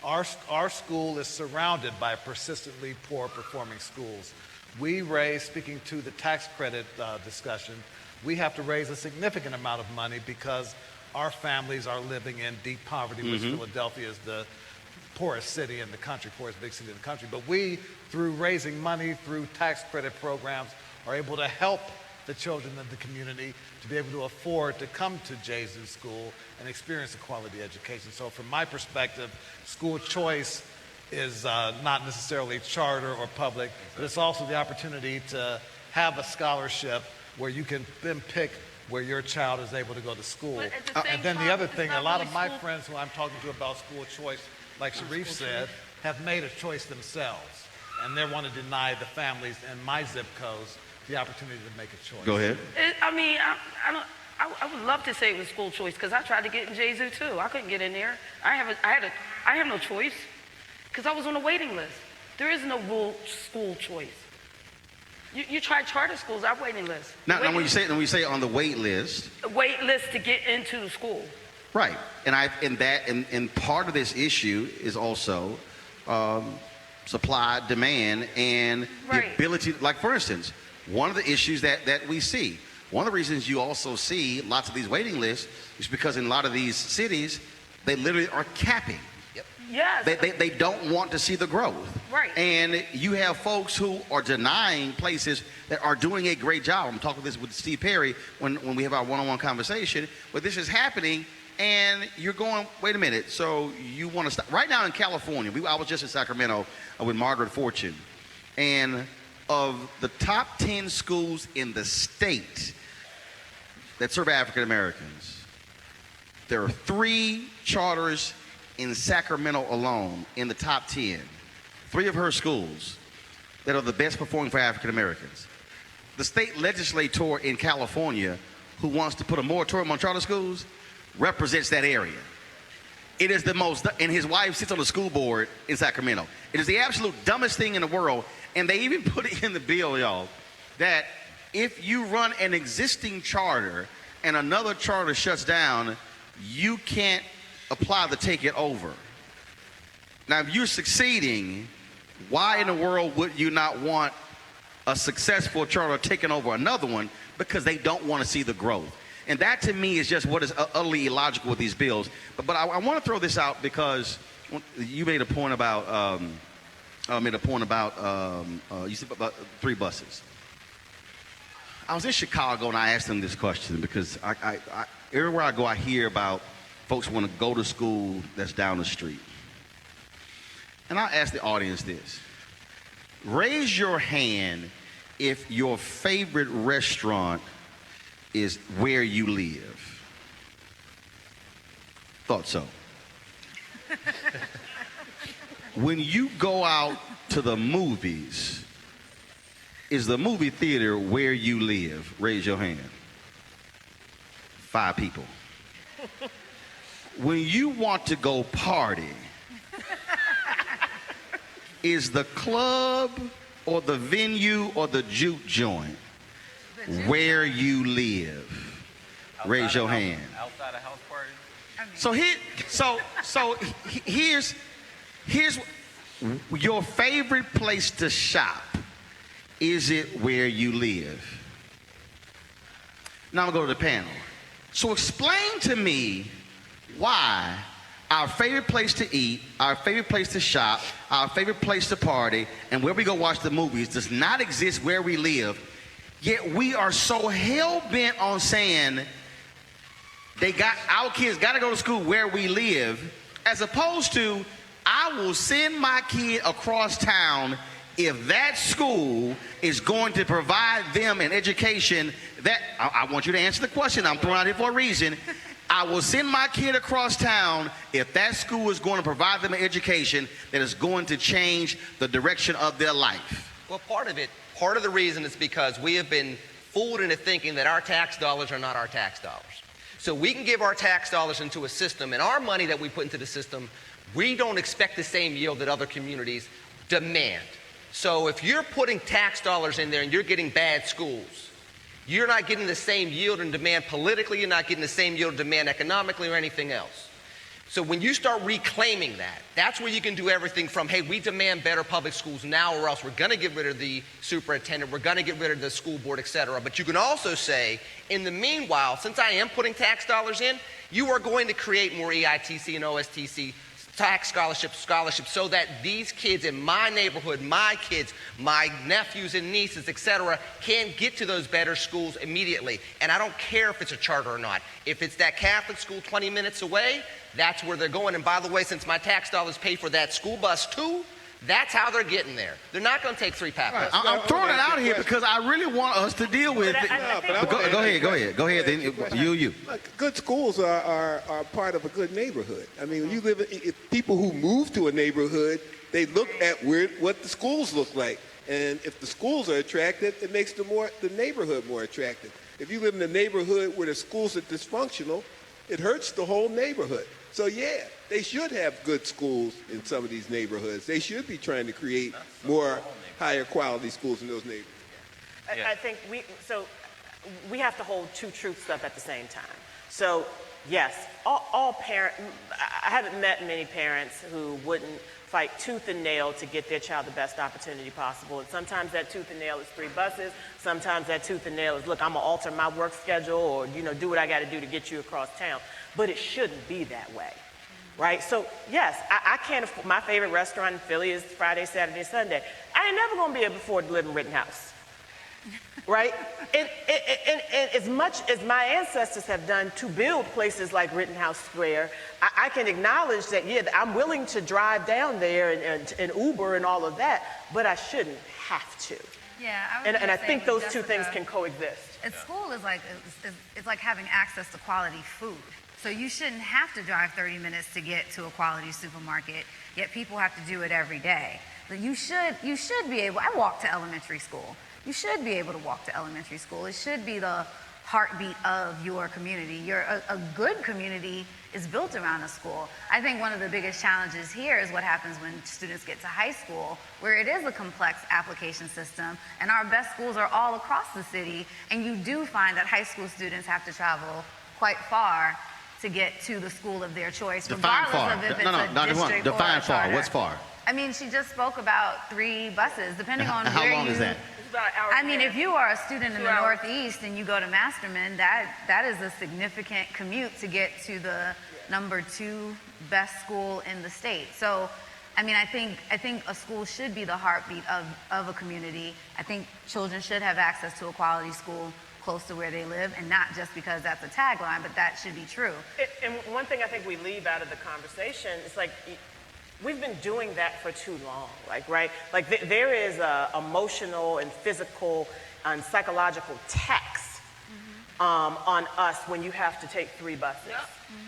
Our school is surrounded by persistently poor performing schools. We raise, speaking to the tax credit discussion, we have to raise a significant amount of money because our families are living in deep poverty, which Philadelphia is the poorest city in the country, poorest big city in the country. But we, through raising money, through tax credit programs, are able to help the children of the community to be able to afford to come to Gesu School and experience a quality education. So from my perspective, school choice is not necessarily charter or public, but it's also the opportunity to have a scholarship where you can then pick where your child is able to go to school. And then the other thing, a lot of my friends who I'm talking to about school choice, like Sharif said, have made a choice themselves. And they want to deny the families in my zip codes the opportunity to make a choice. Go ahead. I would love to say it was school choice because I tried to get in Gesu too. I couldn't get in there. I have no choice because I was on a waiting list. There is no school choice. You try charter schools, our waiting list. Now when you say on the wait list, a wait list to get into the school. right? And part of this issue is also supply, demand, and the ability. Like for instance, one of the issues that we see, one of the reasons you also see lots of these waiting lists is because in a lot of these cities, they literally are capping. Yes. They don't want to see the growth. Right. And you have folks who are denying places that are doing a great job. I'm talking this with Steve Perry when we have our one-on-one conversation. But this is happening, and you're going, wait a minute. So you want to stop? Right now in California, I was just in Sacramento with Margaret Fortune. And of the top 10 schools in the state that serve African Americans, there are 3 charters in Sacramento alone in the top 10, 3 of her schools that are the best performing for African Americans. The state legislator in California who wants to put a moratorium on charter schools represents that area. It is the most, and his wife sits on the school board in Sacramento. It is the absolute dumbest thing in the world, and they even put it in the bill, y'all, that if you run an existing charter and another charter shuts down, you can't apply to take it over. Now, if you're succeeding, why in the world would you not want a successful charter taking over another one? Because they don't want to see the growth. And that to me is just what is utterly illogical with these bills. But I want to throw this out because you made a point about you said about 3 buses. I was in Chicago and I asked them this question because I everywhere I go I hear about folks want to go to school that's down the street. And I'll ask the audience this. Raise your hand if your favorite restaurant is where you live. Thought so. When you go out to the movies, is the movie theater where you live? Raise your hand. 5 people. When you want to go party, is the club or the venue or the juke joint where you live? Raise your hand. Outside of house party? So here's your favorite place to shop. Is it where you live? Now I'm gonna go to the panel. So explain to me why our favorite place to eat, our favorite place to shop, our favorite place to party, and where we go watch the movies does not exist where we live, yet we are so hell-bent on saying our kids got to go to school where we live, as opposed to I will send my kid across town if that school is going to provide them an education that, I want you to answer the question, I'm throwing out here for a reason. I will send my kid across town if that school is going to provide them an education that is going to change the direction of their life. Well, part of the reason is because we have been fooled into thinking that our tax dollars are not our tax dollars. So we can give our tax dollars into a system, and our money that we put into the system, we don't expect the same yield that other communities demand. So if you're putting tax dollars in there and you're getting bad schools, you're not getting the same yield and demand politically, you're not getting the same yield and demand economically or anything else. So when you start reclaiming that, that's where you can do everything from, hey, we demand better public schools now or else we're going to get rid of the superintendent, we're going to get rid of the school board, et cetera. But you can also say, in the meanwhile, since I am putting tax dollars in, you are going to create more EITC and OSTC tax scholarships, so that these kids in my neighborhood, my kids, my nephews and nieces, etc., can get to those better schools immediately. And I don't care if it's a charter or not. If it's that Catholic school 20 minutes away, that's where they're going. And by the way, since my tax dollars pay for that school bus too, that's how they're getting there. They're not going to take 3 pathways. I'm throwing it out here because I really want us to deal with it. Go ahead. Then you. Look, good schools are part of a good neighborhood. I mean, when you live, if people who move to a neighborhood, they look at what the schools look like, and if the schools are attractive, it makes the neighborhood more attractive. If you live in a neighborhood where the schools are dysfunctional, it hurts the whole neighborhood. So yeah, they should have good schools in some of these neighborhoods. They should be trying to create more higher quality schools in those neighborhoods. I think we have to hold 2 truths up at the same time. So yes, all parents, I haven't met many parents who wouldn't fight tooth and nail to get their child the best opportunity possible. And sometimes that tooth and nail is 3 buses. Sometimes that tooth and nail is, look, I'm gonna alter my work schedule, or do what I gotta do to get you across town. But it shouldn't be that way, right? So yes, I can't afford, my favorite restaurant in Philly is Friday, Saturday, Sunday. I ain't never gonna be able to afford to live in Rittenhouse, right? And as much as my ancestors have done to build places like Rittenhouse Square, I can acknowledge that, yeah, I'm willing to drive down there and Uber and all of that, but I shouldn't have to. Yeah, I think those 2 things can coexist. At school is like, it's like having access to quality food. So you shouldn't have to drive 30 minutes to get to a quality supermarket, yet people have to do it every day. But you should be able, I walked to elementary school. You should be able to walk to elementary school. It should be the heartbeat of your community. A good community is built around a school. I think one of the biggest challenges here is what happens when students get to high school, where it is a complex application system, and our best schools are all across the city, and you do find that high school students have to travel quite far to get to the school of their choice, regardless of if it's a district or a charter. What's far? I mean, she just spoke about 3 buses, depending on how where long is that? It's about an hour. I mean, if you are a student in the Northeast and you go to Masterman, that is a significant commute to get to the number 2 best school in the state. So, I mean, I think a school should be the heartbeat of a community. I think children should have access to a quality school close to where they live, and not just because that's a tagline, but that should be true. And one thing I think we leave out of the conversation is, like, we've been doing that for too long, right? Like there is emotional and physical and psychological tax on us when you have to take 3 buses,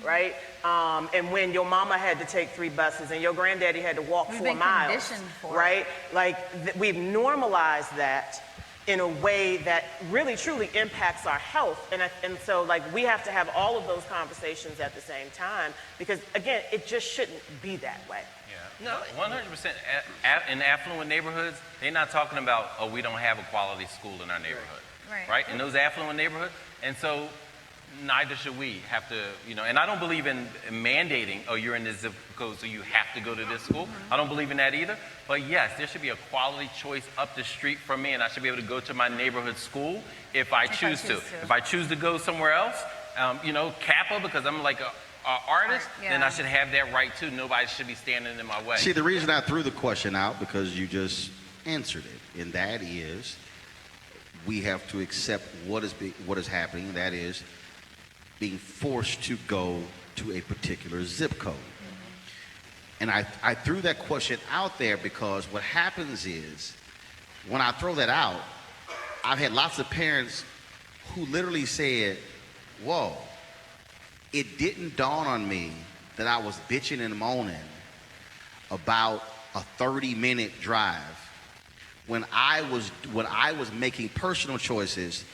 right? And when your mama had to take 3 buses and your granddaddy had to walk 4 miles, right? Like we've normalized that in a way that really truly impacts our health. And so, like, we have to have all of those conversations at the same time, because again, it just shouldn't be that way. No, 100%. In affluent neighborhoods, they're not talking about, oh, we don't have a quality school in our neighborhood, right? In those affluent neighborhoods, and so neither should we have to, and I don't believe in mandating, oh, you're in this zip code, so you have to go to this school. I don't believe in that either. But yes, there should be a quality choice up the street from me, and I should be able to go to my neighborhood school if I choose to. If I choose to go somewhere else, Kappa, because I'm like a artist, then I should have that right too. Nobody should be standing in my way. See, the reason I threw the question out, because you just answered it, and that is, we have to accept what is happening, and that is being forced to go to a particular zip code. And I threw that question out there because what happens is, when I throw that out, I've had lots of parents who literally said, whoa, it didn't dawn on me that I was bitching and moaning about a 30-minute drive when I was making personal choices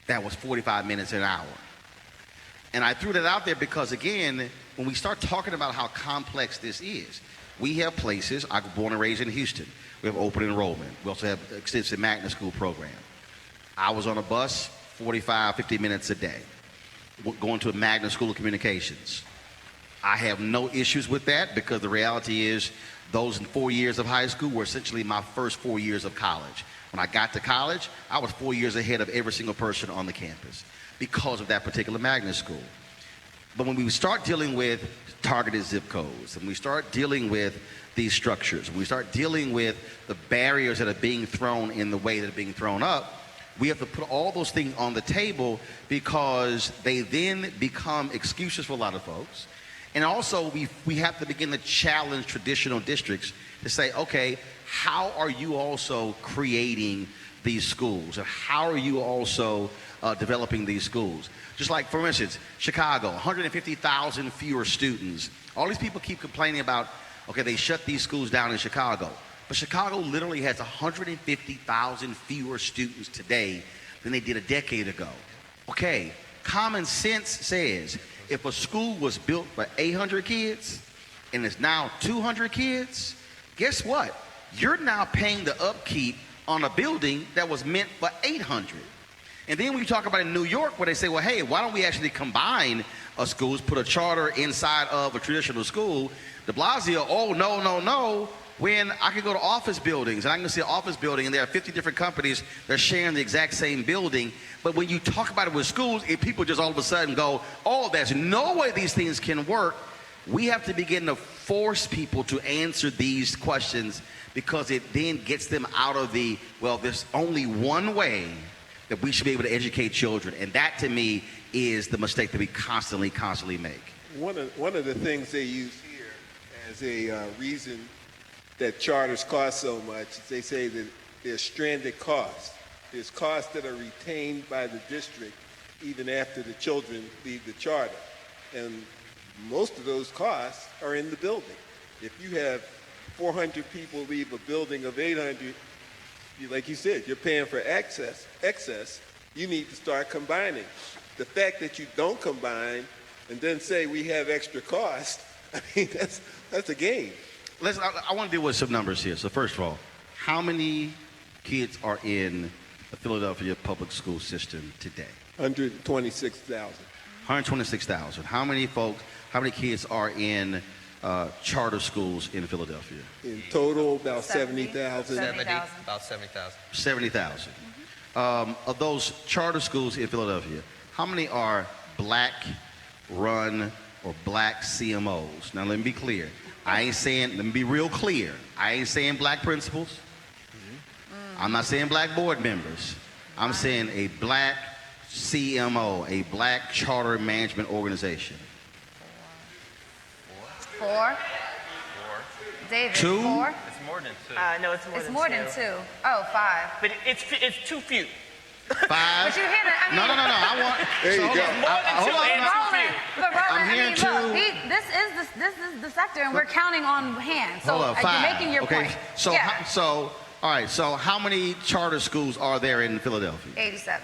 that was 45 minutes an hour. And I threw that out there because, again, when we start talking about how complex this is, we have places. I was born and raised in Houston. We have open enrollment. We also have extensive magnet school program. I was on a bus 45, 50 minutes a day, going to a magnet school of communications. I have no issues with that, because the reality is those 4 years of high school were essentially my first 4 years of college. When I got to college, I was 4 years ahead of every single person on the campus because of that particular magnet school. But when we start dealing with targeted zip codes, and we start dealing with these structures, and we start dealing with the barriers that are being thrown in the way that are being thrown up, we have to put all those things on the table, because they then become excuses for a lot of folks. And also, we have to begin to challenge traditional districts to say, okay, how are you also creating these schools? And how are you also developing these schools? Just like, for instance, Chicago, 150,000 fewer students. All these people keep complaining about, okay, they shut these schools down in Chicago. But Chicago literally has 150,000 fewer students today than they did a decade ago. Okay, common sense says if a school was built for 800 kids and it's now 200 kids, guess what? You're now paying the upkeep on a building that was meant for 800. And then when you talk about in New York, where they say, well, hey, why don't we actually combine schools, put a charter inside of a traditional school? De Blasio, oh, no. When I can go to office buildings, and I can see an office building, and there are 50 different companies that are sharing the exact same building. But when you talk about it with schools, people just all of a sudden go, oh, there's no way these things can work. We have to begin to force people to answer these questions, because it then gets them out of the, well, there's only one way that we should be able to educate children. And that, to me, is the mistake that we constantly make. One of the things they use here as a reason that charters cost so much is they say that there's stranded costs. There's costs that are retained by the district even after the children leave the charter. And most of those costs are in the building. If you have 400 people leave a building of 800, like you said, you're paying for excess. You need to start combining. The fact that you don't combine and then say we have extra cost, I mean, that's a game. I want to deal with some numbers here. So first of all, how many kids are in the Philadelphia public school system today? 126,000. 126,000. How many kids are in charter schools in Philadelphia? In total, about 70,000. About 70,000. 70,000. Of those charter schools in Philadelphia, how many are black-run or black CMOs? Now, let me be clear. Let me be real clear. I ain't saying black principals. I'm not saying black board members. I'm saying a black CMO, a black charter management organization. 4. David, 2? 4? It's more than 2. No, it's more It's than more two. than 2. Oh, 5. But it's too few. 5? But you hear that? I mean, No. I want. There you go. I'm hearing look, this is the sector, and we're counting on hands. So Hold up, you're 5. making your Okay. point. So, yeah. All right. So, how many charter schools are there in Philadelphia? 87.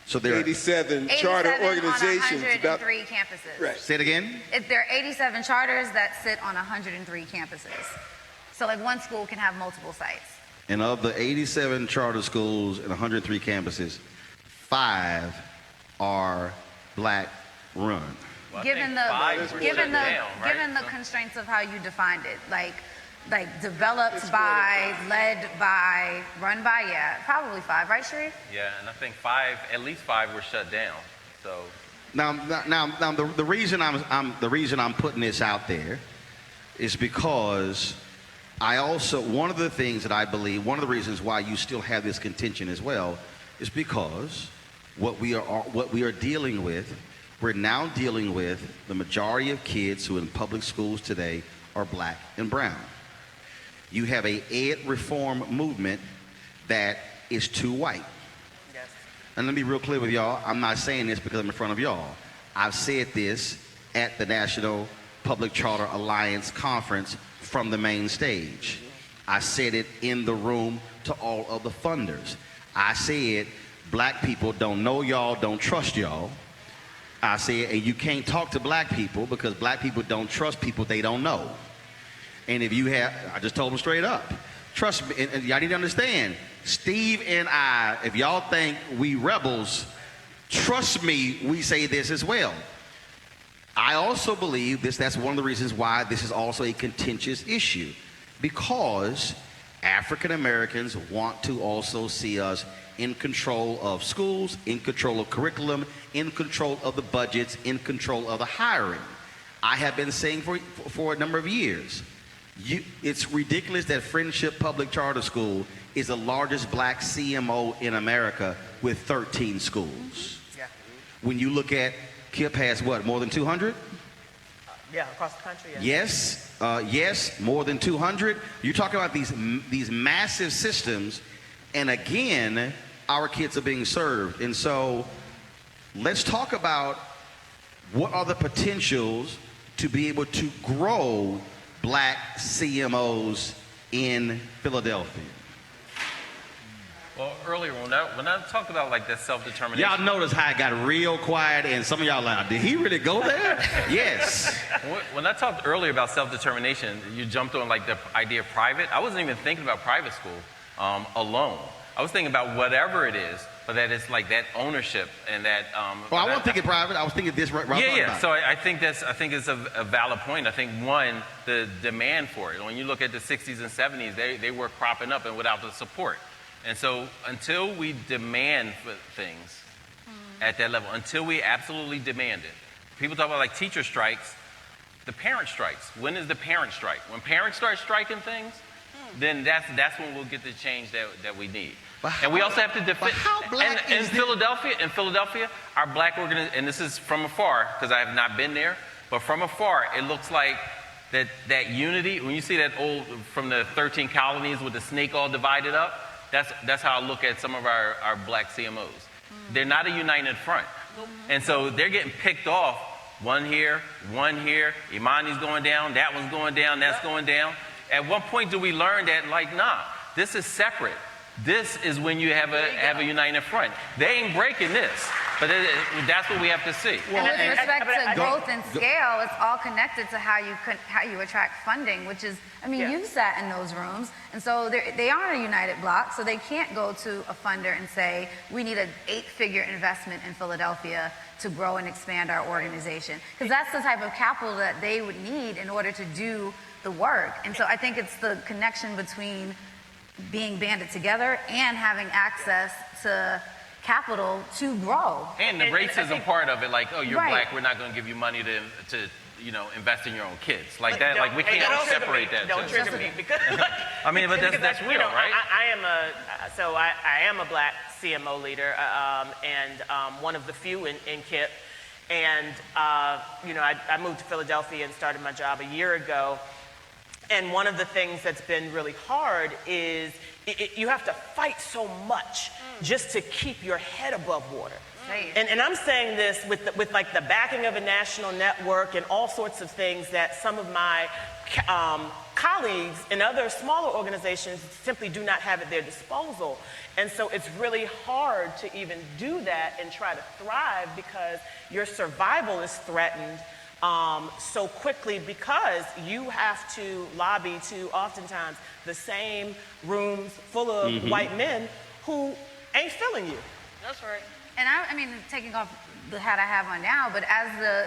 So there are 87 charter 87 organizations. on 103 campuses. Right. Say it again. There are 87 charters that sit on 103 campuses. So like one school can have multiple sites. And of the 87 charter schools and 103 campuses, 5 are black run. Well, given the constraints of how you defined it, like developed by, led by, run by, yeah, probably 5, right, Sharif? Yeah, and I think at least 5 were shut down. So Now, the reason I'm putting this out there is because one of the things that I believe, one of the reasons why you still have this contention as well, is because what we are dealing with, we're now dealing with the majority of kids who in public schools today are black and brown. You have a ed reform movement that is too white. Yes. And let me be real clear with y'all. I'm not saying this because I'm in front of y'all. I've said this at the National Public Charter Alliance Conference from the main stage. I said it in the room to all of the funders. I said, black people don't know y'all, don't trust y'all. I said, and you can't talk to black people because black people don't trust people they don't know. And I just told them straight up. Trust me, and y'all need to understand, Steve and I, if y'all think we rebels, trust me, we say this as well. I also believe that's one of the reasons why this is also a contentious issue. Because African Americans want to also see us in control of schools, in control of curriculum, in control of the budgets, in control of the hiring. I have been saying for a number of years, it's ridiculous that Friendship Public Charter School is the largest black CMO in America with 13 schools. Yeah. When you look at KIPP has what, more than 200? Yeah, across the country. Yeah. Yes, yes, more than 200. You're talking about these massive systems, and again, our kids are being served. And so let's talk about what are the potentials to be able to grow black CMOs in Philadelphia. Well, earlier when I talked about like that self-determination. Y'all notice how it got real quiet, and some of y'all like, did he really go there? Yes. When I talked earlier about self-determination, you jumped on like the idea of private. I wasn't even thinking about private school alone. I was thinking about whatever it is, but that it's like that ownership and that. Well, I wasn't thinking private. I was thinking this right. Yeah. So I think it's a valid point. I think one, the demand for it. When you look at the 60s and 70s, they were cropping up and without the support. And so until we demand for things at that level, until we absolutely demand it, people talk about like teacher strikes, the parent strikes. When is the parent strike? When parents start striking things, then that's when we'll get the change that we need. And we also have to defend. In Philadelphia, our black organization, and this is from afar because I have not been there, but from afar, it looks like that unity. When you see that old from the 13 colonies with the snake all divided up. That's how I look at some of our black CMOs. They're not a united front. And so they're getting picked off, one here, Imani's going down, that one's going down, that's going down. At what point do we learn that, like, nah, this is separate. This is when you have a united front. They ain't breaking this, but that's what we have to see. And with respect to growth and scale, it's all connected to how you attract funding, which is, I mean, you've sat in those rooms, and so they aren't a united block, so they can't go to a funder and say, we need an 8-figure investment in Philadelphia to grow and expand our organization. Because that's the type of capital that they would need in order to do the work. And so I think it's the connection between being banded together and having access to capital to grow. And the racism part of it, like, oh, you're black, we're not going to give you money to invest in your own kids. Like that, like we can't separate that. Don't trigger me because I mean, but that's real, right? I am a black CMO leader and one of the few in KIPP. And I moved to Philadelphia and started my job a year ago. And one of the things that's been really hard is you have to fight so much just to keep your head above water. And I'm saying this with like the backing of a national network and all sorts of things that some of my colleagues in other smaller organizations simply do not have at their disposal. And so it's really hard to even do that and try to thrive because your survival is threatened so quickly because you have to lobby to oftentimes the same rooms full of white men who ain't feeling you. That's right. And I mean, taking off the hat I have on now, but as the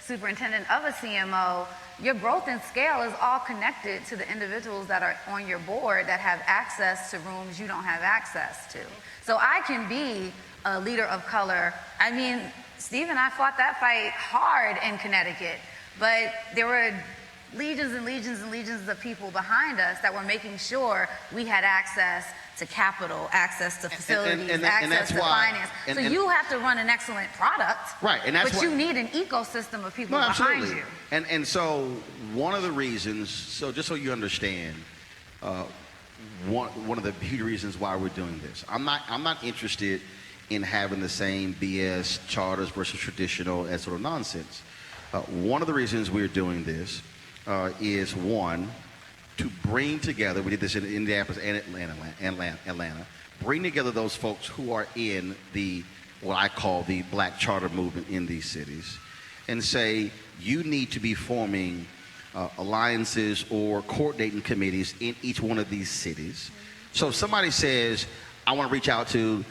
superintendent of a CMO, your growth and scale is all connected to the individuals that are on your board that have access to rooms you don't have access to. So I can be a leader of color. I mean, Steve and I fought that fight hard in Connecticut, but there were legions and legions and legions of people behind us that were making sure we had access to capital, access to facilities, access to finance. So you have to run an excellent product, right? And that's but you need an ecosystem of people behind you. And so one of the reasons, so just so you understand, one of the huge reasons why we're doing this, I'm not interested in having the same BS charters versus traditional and sort of nonsense. One of the reasons we're doing this is one, to bring together, we did this in Indianapolis and Atlanta, bring together those folks who are in what I call the black charter movement in these cities and say, you need to be forming alliances or coordinating committees in each one of these cities. So if somebody says, I want to reach out to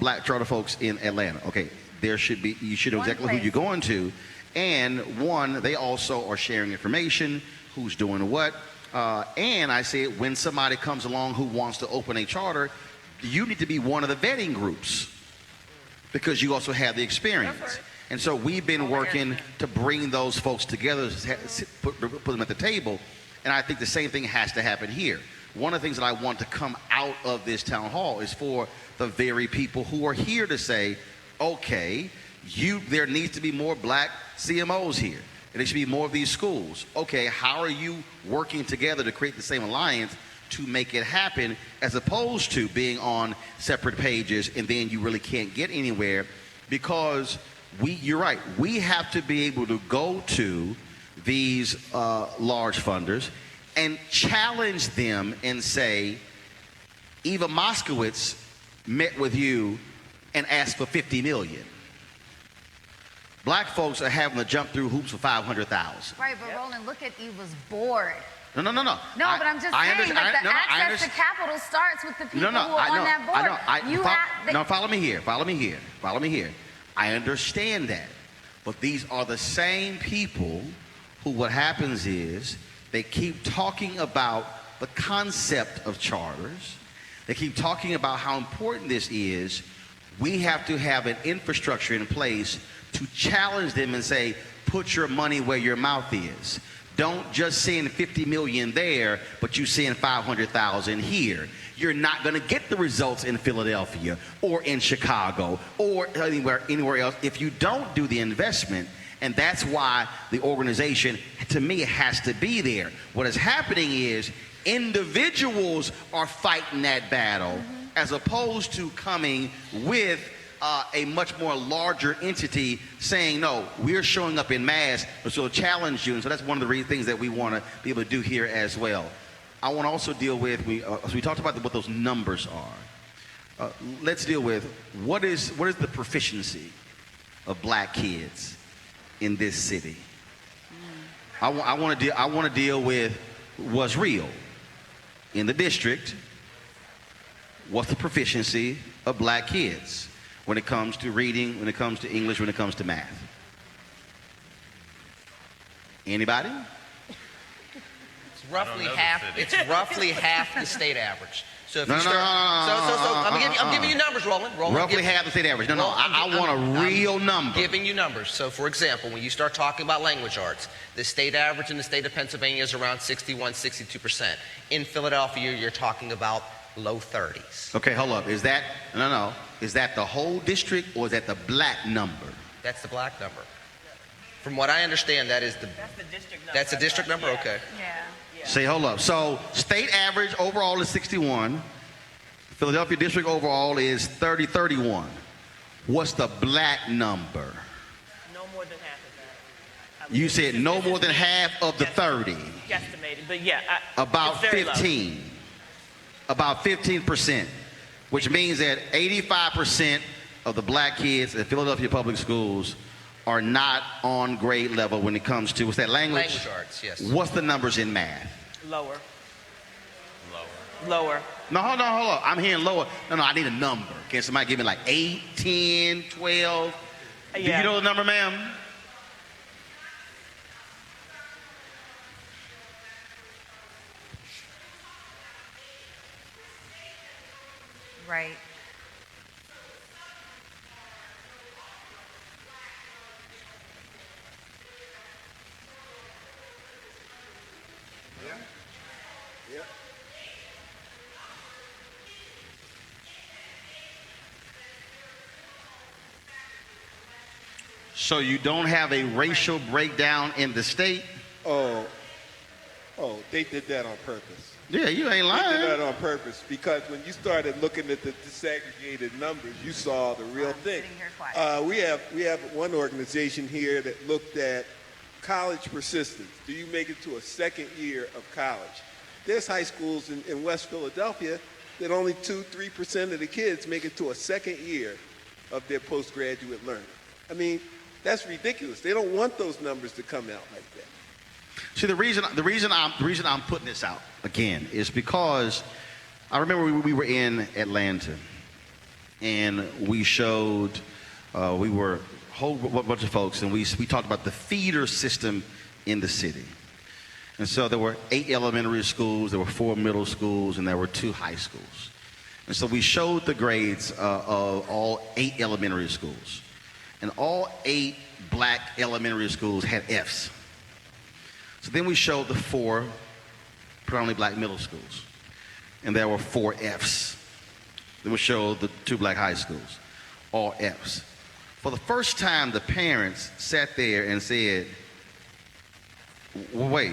black charter folks in Atlanta, okay, you should know exactly who you're going to. And one, they also are sharing information, who's doing what. And I said, when somebody comes along who wants to open a charter, you need to be one of the vetting groups because you also have the experience. Right. And so we've been working to bring those folks together, put them at the table. And I think the same thing has to happen here. One of the things that I want to come out of this town hall is for the very people who are here to say, okay, there needs to be more black CMOs here. And there should be more of these schools. Okay, how are you working together to create the same alliance to make it happen, as opposed to being on separate pages and then you really can't get anywhere? Because you're right, we have to be able to go to these large funders and challenge them and say, Eva Moskowitz met with you and asked for $50 million. Black folks are having to jump through hoops for $500,000. Right, but Roland, look at Eva's board. No. No, but I'm just saying, like, the access to capital starts with the people who are on that board. Follow me here. I understand that. But these are the same people who, what happens is, they keep talking about the concept of charters. They keep talking about how important this is. We have to have an infrastructure in place to challenge them and say, put your money where your mouth is. Don't just send 50 million there, but you send 500,000 here. You're not going to get the results in Philadelphia or in Chicago or anywhere else if you don't do the investment. And that's why the organization, to me, has to be there. What is happening is individuals are fighting that battle as opposed to coming with a much more larger entity saying, no, we're showing up in mass, so we'll challenge you. And so that's one of the things that we want to be able to do here as well. I want to also deal with, we talked about what those numbers are. Let's deal with what is the proficiency of black kids in this city. I want to deal with what's real in the district. What's the proficiency of black kids when it comes to reading, when it comes to English, when it comes to math? Anybody? It's roughly half the state average. So if I'm giving you numbers, Roland. Roughly half the state average. I want a real number. Giving you numbers. So, for example, when you start talking about language arts, the state average in the state of Pennsylvania is around 61, 62%. In Philadelphia, you're talking about low 30s. Okay, hold up. Is that the whole district, or is that the black number? That's the black number. From what I understand, that's the district number. That's the district number? Okay. Yeah. Say, hold up. So state average overall is 61. Philadelphia district overall is 30-31. What's the black number? No more than half of that. You said no more than half of the 30. Guesstimated, but yeah. About 15. About 15%, which means that 85% of the black kids at Philadelphia public schools are not on grade level when it comes to, what's that, language? Language arts, yes. What's the numbers in math? Lower. No, hold on. I'm hearing lower. No, I need a number. Can somebody give me like 8, 10, 12? Yeah. Do you know the number, ma'am? Right. Yeah. So you don't have a racial breakdown in the state? Oh, they did that on purpose. Yeah, you ain't lying. They did that on purpose because when you started looking at the disaggregated numbers, you saw the real thing. We have one organization here that looked at college persistence. Do you make it to a second year of college? There's high schools in West Philadelphia that only 2-3% of the kids make it to a second year of their postgraduate learning. I mean, that's ridiculous. They don't want those numbers to come out like that. See, the reason I'm putting this out again is because I remember we were in Atlanta and we showed we were a whole bunch of folks and we talked about the feeder system in the city. And so there were 8 elementary schools, there were 4 middle schools, and there were 2 high schools. And so we showed the grades of all 8 elementary schools. And all 8 black elementary schools had Fs. So then we showed the 4 predominantly black middle schools. And there were 4 Fs. Then we showed the 2 black high schools, all Fs. For the first time, the parents sat there and said, wait,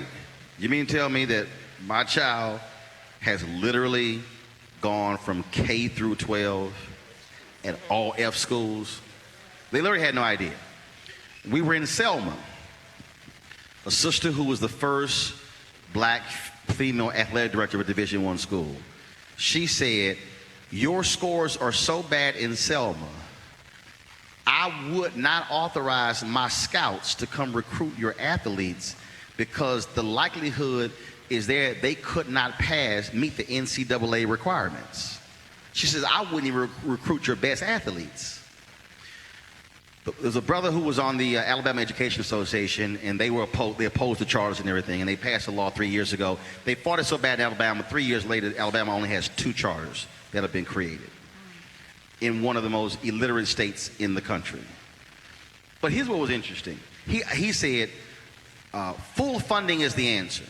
you mean to tell me that my child has literally gone from K through 12 at all F schools? They literally had no idea. We were in Selma. A sister who was the first black female athletic director of a Division I school. She said, your scores are so bad in Selma, I would not authorize my scouts to come recruit your athletes because the likelihood is there they could not meet the NCAA requirements. She says, I wouldn't even recruit your best athletes. There's a brother who was on the Alabama Education Association, and they opposed the charters and everything, and they passed a law 3 years ago. They fought it so bad in Alabama, 3 years later, Alabama only has 2 charters that have been created in one of the most illiterate states in the country. But here's what was interesting. He said, full funding is the answer.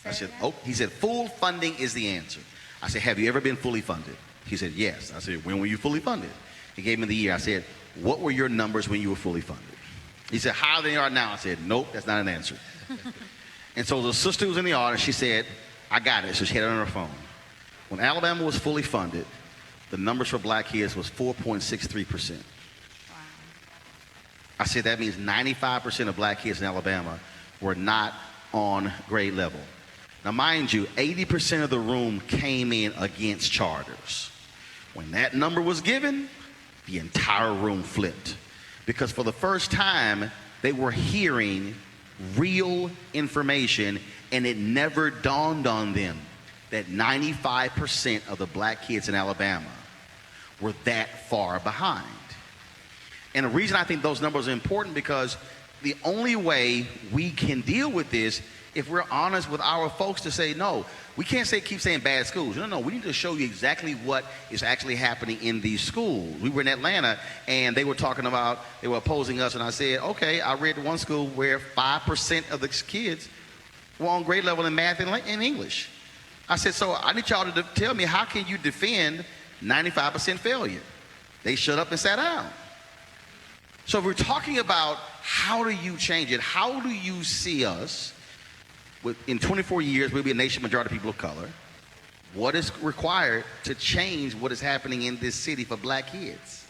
I said, he said, full funding is the answer. I said, have you ever been fully funded? He said, yes. I said, when were you fully funded? He gave me the year. I said, what were your numbers when you were fully funded? He said, higher than they are now. I said, nope, that's not an answer. And so the sister who was in the audience, she said, I got it. So she had it on her phone. When Alabama was fully funded, the numbers for black kids was 4.63%. Wow. I said that means 95% of black kids in Alabama were not on grade level. Now, mind you, 80% of the room came in against charters. When that number was given, the entire room flipped. Because for the first time, they were hearing real information, and it never dawned on them that 95% of the black kids in Alabama were that far behind. And the reason I think those numbers are important because the only way we can deal with this if we're honest with our folks to say, no, we can't keep saying bad schools. No, we need to show you exactly what is actually happening in these schools. We were in Atlanta, and they were opposing us, and I said, okay, I read one school where 5% of the kids were on grade level in math and English. I said, so I need y'all to tell me, how can you defend 95% failure? They shut up and sat down. So if we're talking about how do you change it, how do you see us? In 24 years, we'll be a nation majority of people of color. What is required to change what is happening in this city for black kids?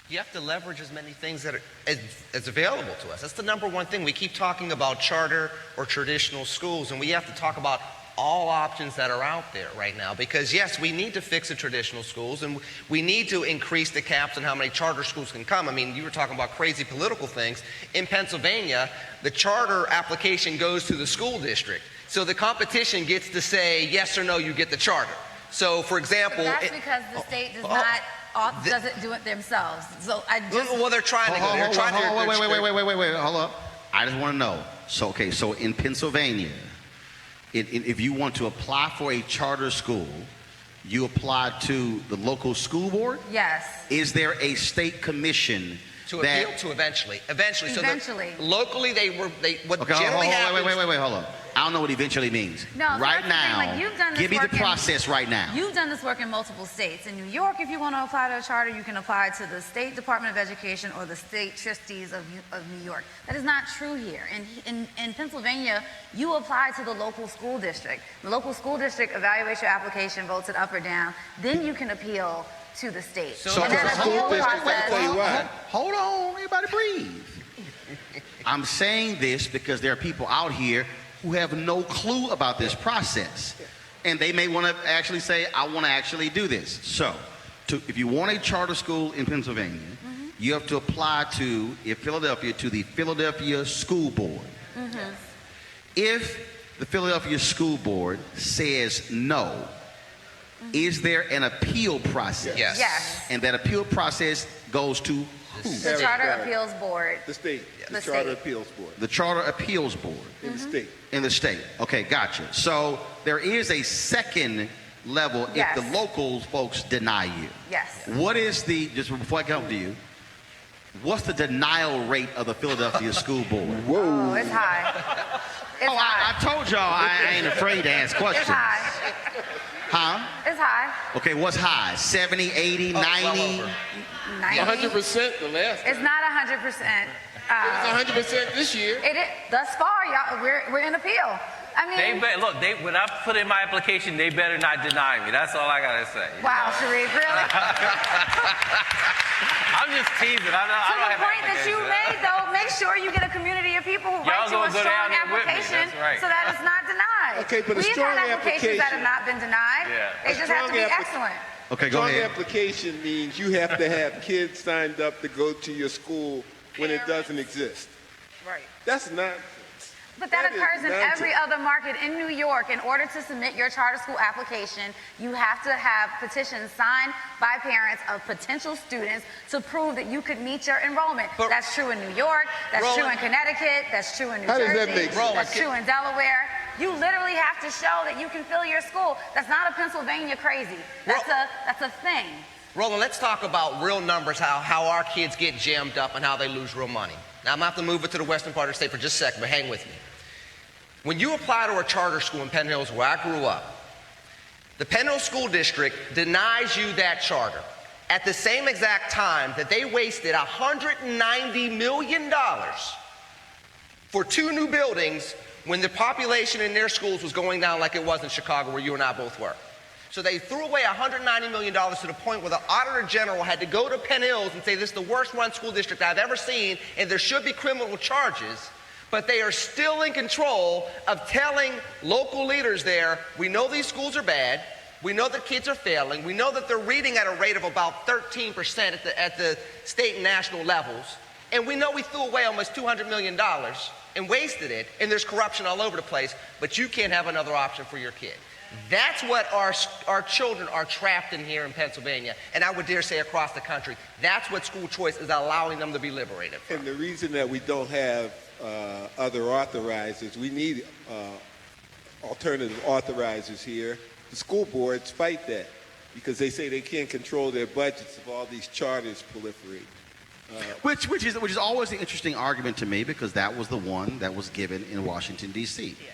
You have to leverage as many things that are as available to us. That's the number one thing. We keep talking about charter or traditional schools, and we have to talk about all options that are out there right now. Because yes, we need to fix the traditional schools, and we need to increase the caps on how many charter schools can come. I mean, you were talking about crazy political things. In Pennsylvania, the charter application goes to the school district. So the competition gets to say yes or no, you get the charter. So for example... But that's because the state doesn't do it themselves. So well, they're trying to go. They're trying to... Wait, hold up. I just want to know. So in Pennsylvania, if you want to apply for a charter school, you apply to the local school board? Yes. Is there a state commission to appeal to eventually? Eventually. So locally, what okay, generally happens... Wait, hold up. I don't know what eventually means. No, right now, like you've done this give me the process right now. You've done this work in multiple states. In New York, if you want to apply to a charter, you can apply to the State Department of Education or the State Trustees of New York. That is not true here. In Pennsylvania, you apply to the local school district. The local school district evaluates your application, votes it up or down. Then you can appeal to the state. So and that appeal process... Hold on, everybody breathe. I'm saying this because there are people out here who have no clue about this process. And they may want to actually say, I want to actually do this. So, if you want a charter school in Pennsylvania, you have to apply to the Philadelphia School Board. If the Philadelphia School Board says no, is there an appeal process? Yes. And that appeal process goes to who? The Charter Appeals Board. The state. The The Charter state. Appeals Board. The Charter Appeals Board. In the state. In the state. Okay, gotcha. So there is a second level Yes. if the local folks deny you. Yes. What is the, just before I come to you, what's the denial rate of the Philadelphia School Board? Oh, it's high. It's high. I told y'all I ain't afraid to ask questions. It's high. Huh? It's high. Okay, what's high? 70, 80, 90? 90. 100% the last. It's not 100%. It's 100% this year. It is. Thus far, y'all, we're in appeal. I mean, When I put in my application, they better not deny me. That's all I gotta say. wow, Sharif, really? I'm just teasing. I don't To the have point that you applications. made, though, make sure you get a community of people who write you Y'all a gonna go strong down there with me. application That's right. so that it's not denied. Okay, but a We've strong had applications that application- have not been denied. Yeah. They just have to be excellent. Okay, go Strong ahead. application means you have to have kids signed up to go to your school when it doesn't exist. Right. That's not. But that That is occurs in nonsense. every other market in New York. In order to submit your charter school application, you have to have petitions signed by parents of potential students to prove that you could meet your enrollment. But- That's true in New York, that's true in Connecticut, that's true in New How does Jersey, that make sense? that's true in Delaware. You literally have to show that you can fill your school. That's not a Pennsylvania crazy. That's a thing. Roland, let's talk about real numbers, how our kids get jammed up and how they lose real money. Now, I'm going to have to move it to the western part of the state for just a second, but hang with me. When you apply to a charter school in Penn Hills, where I grew up, the Penn Hills School District denies you that charter at the same exact time that they wasted $190 million for 2 new buildings when the population in their schools was going down like it was in Chicago, where you and I both were. So they threw away $190 million to the point where the Auditor General had to go to Penn Hills and say, this is the worst run school district I've ever seen, and there should be criminal charges. But they are still in control of telling local leaders there, we know these schools are bad, we know that kids are failing, we know that they're reading at a rate of about 13% at the state and national levels, and we know we threw away almost $200 million and wasted it, and there's corruption all over the place, but you can't have another option for your kid. That's what our children are trapped in here in Pennsylvania, and I would dare say across the country. That's what school choice is allowing them to be liberated from. And the reason that we don't have other authorizers, we need alternative authorizers here. The school boards fight that because they say they can't control their budgets if all these charters proliferate. Which is always an interesting argument to me, because that was the one that was given in Washington, D.C. Yeah.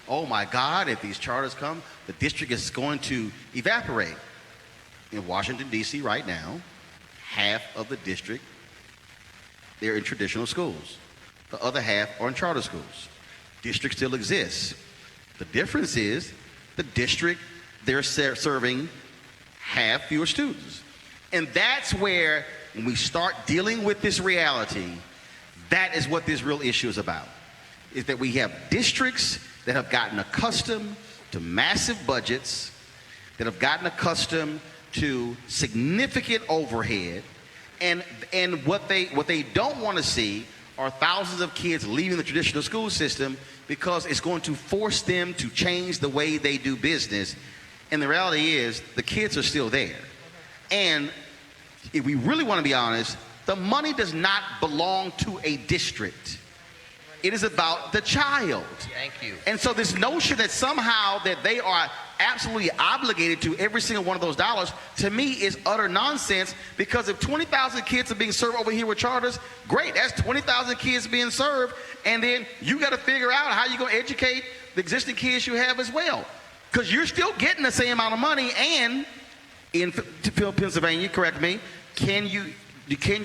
Oh my God, if these charters come, the district is going to evaporate. In Washington, D.C. right now, half of the district, they're in traditional schools. The other half are in charter schools. District still exists. The difference is the district, they're serving half fewer students. And that's where, when we start dealing with this reality, that is what this real issue is about. Is that we have districts that have gotten accustomed to massive budgets, that have gotten accustomed to significant overhead, and what they don't want to see are thousands of kids leaving the traditional school system because it's going to force them to change the way they do business. And the reality is, the kids are still there. And if we really want to be honest, the money does not belong to a district. It is about the child. Thank you. And so this notion that somehow that they are absolutely obligated to every single one of those dollars, to me, is utter nonsense, because if 20,000 kids are being served over here with charters, great, that's 20,000 kids being served, and then you got to figure out how you're going to educate the existing kids you have as well, because you're still getting the same amount of money. And in Pennsylvania, correct me, can you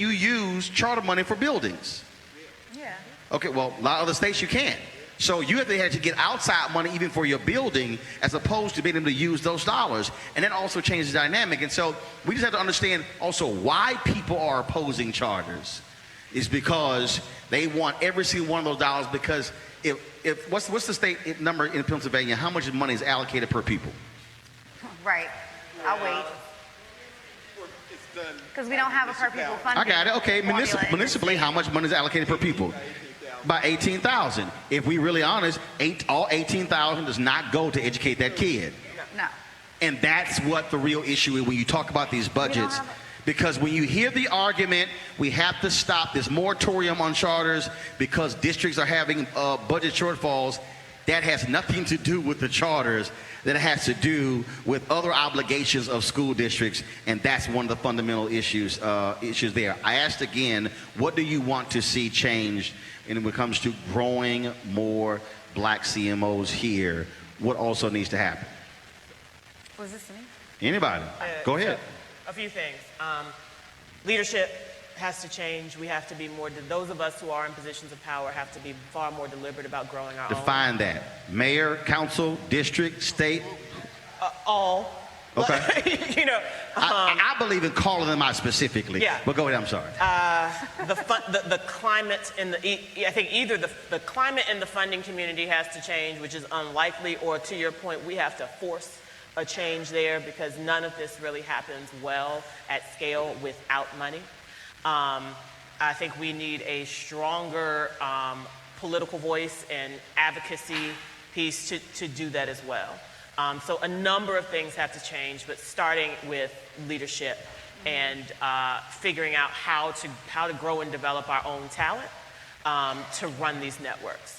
use charter money for buildings? Yeah. Okay, well, a lot of other states you can't. So you have to get outside money even for your building, as opposed to being able to use those dollars. And that also changes the dynamic. And so we just have to understand also why people are opposing charters is because they want every single one of those dollars. Because if what's the state number in Pennsylvania? How much money is allocated per pupil? Right. I'll wait. Because we don't have a per pupil funding. I got it. Okay, municipally, how much money is allocated per pupil? By 18,000. If we really honest, all 18,000 does not go to educate that kid. No. And that's what the real issue is when you talk about these budgets. Because when you hear the argument, we have to stop this moratorium on charters because districts are having budget shortfalls, that has nothing to do with the charters. That it has to do with other obligations of school districts, and that's one of the fundamental issues there. I asked again, what do you want to see changed when it comes to growing more black CMOs here? What also needs to happen? Was this me? Anybody? Go ahead. A few things. Leadership has to change. We have to be more, those of us who are in positions of power have to be far more deliberate about growing our own. Define that. Mayor, council, district, state? All. Okay. You know. I believe in calling them out specifically. Yeah. But go ahead, I'm sorry. The climate in I think either the climate in the funding community has to change, which is unlikely, or to your point, we have to force a change there because none of this really happens well at scale without money. I think we need a stronger political voice and advocacy piece to do that as well. So a number of things have to change, but starting with leadership and figuring out how to grow and develop our own talent to run these networks.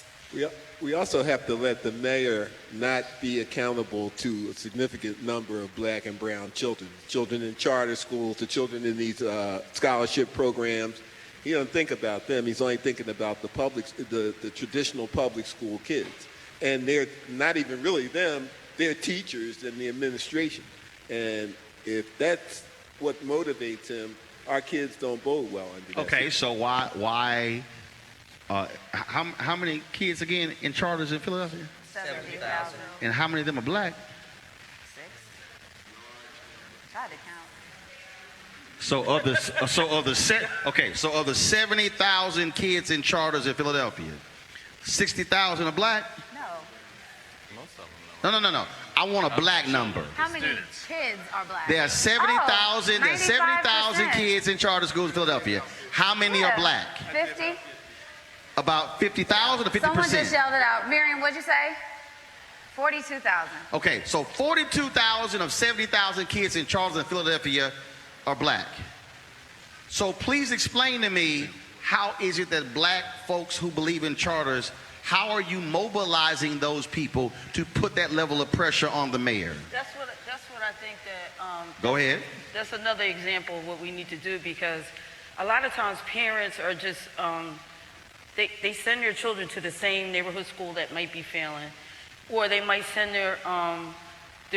We also have to let the mayor not be accountable to a significant number of black and brown children in charter schools, the children in these scholarship programs. He doesn't think about them. He's only thinking about the traditional public school kids. And they're not even really them, they're teachers and the administration. And if that's what motivates him, our kids don't bode well under that. Okay, so why how many kids again in charters in Philadelphia? 70,000. And how many of them are black? 6. Try to count. So of the 70,000 kids in charters in Philadelphia, 60,000 are black? No. Most of them. No. I want a black number. How many kids are black? There are 70,000 kids in charter schools in Philadelphia. How many are black? 50? About 50,000 or 50%? Someone just yelled it out. Miriam, what'd you say? 42,000. Okay, so 42,000 of 70,000 kids in charters in Philadelphia are black. So please explain to me, how is it that black folks who believe in charters, how are you mobilizing those people to put that level of pressure on the mayor? That's what I think that. Go ahead. That's another example of what we need to do, because a lot of times parents are just they send their children to the same neighborhood school that might be failing, or they might send their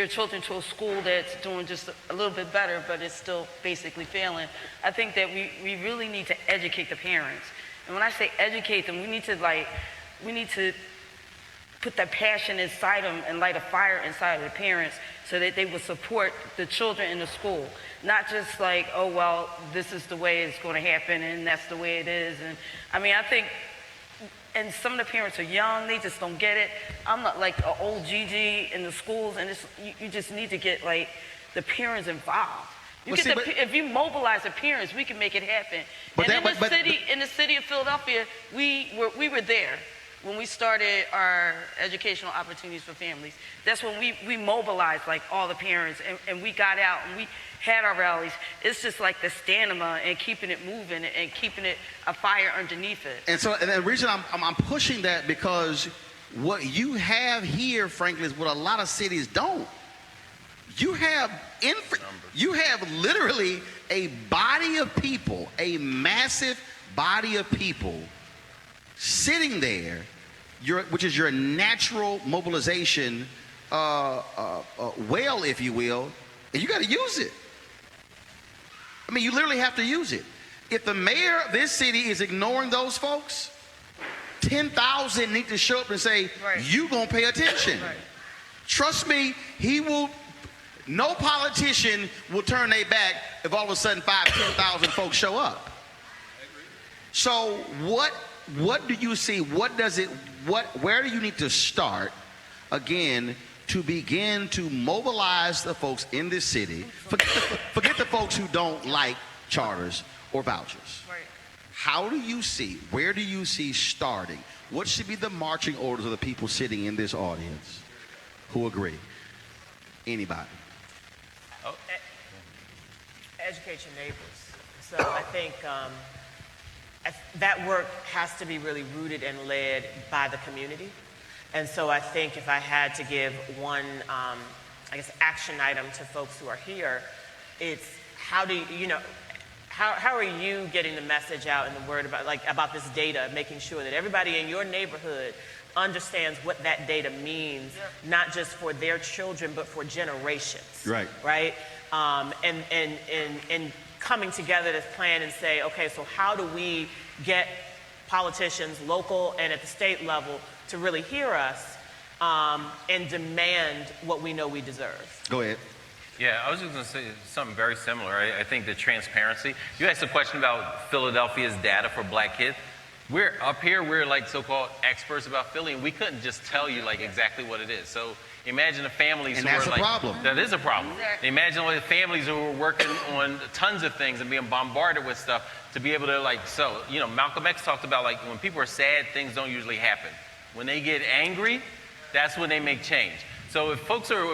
children to a school that's doing just a little bit better, but it's still basically failing. I think that we really need to educate the parents. And when I say educate them, we need to put that passion inside them and light a fire inside of the parents so that they will support the children in the school. Not just like, oh, well, this is the way it's going to happen and that's the way it is. And I mean, I think, and some of the parents are young, they just don't get it. I'm not like an old GG in the schools, and you just need to get like the parents involved. If you mobilize the parents, we can make it happen. In the city of Philadelphia, we were there when we started our educational opportunities for families. That's when we mobilized like all the parents, and we got out and we had our rallies. It's just like the stamina and keeping it moving and keeping it a fire underneath it. And the reason I'm pushing that, because what you have here, frankly, is what a lot of cities don't. You have literally a body of people, a massive body of people sitting there, which is your natural mobilization well, if you will, and you got to use it. I mean, you literally have to use it. If the mayor of this city is ignoring those folks, 10,000 need to show up and say, you gonna pay attention. Right. Trust me, no politician will turn their back if all of a sudden 10,000 folks show up. So what do you see? Where do you need to start, again, to begin to mobilize the folks in this city? Forget the folks who don't like charters or vouchers. Right. Where do you see starting? What should be the marching orders of the people sitting in this audience who agree? Anybody? educate your neighbors. So I think that work has to be really rooted and led by the community. And so I think if I had to give one, action item to folks who are here, it's how are you getting the message out and the word about this data, making sure that everybody in your neighborhood understands what that data means, not just for their children, but for generations. Right. Right? And coming together to plan and say, okay, so how do we get politicians, local and at the state level, to really hear us and demand what we know we deserve? Go ahead. Yeah, I was just going to say something very similar. I think the transparency. You asked a question about Philadelphia's data for black kids. We're up here, we're like so-called experts about Philly, and we couldn't just tell you like exactly what it is. So imagine the families who are like... problem. That is a problem. Imagine all the families who are working on tons of things and being bombarded with stuff to be able to Malcolm X talked about like when people are sad, things don't usually happen. When they get angry, that's when they make change. So if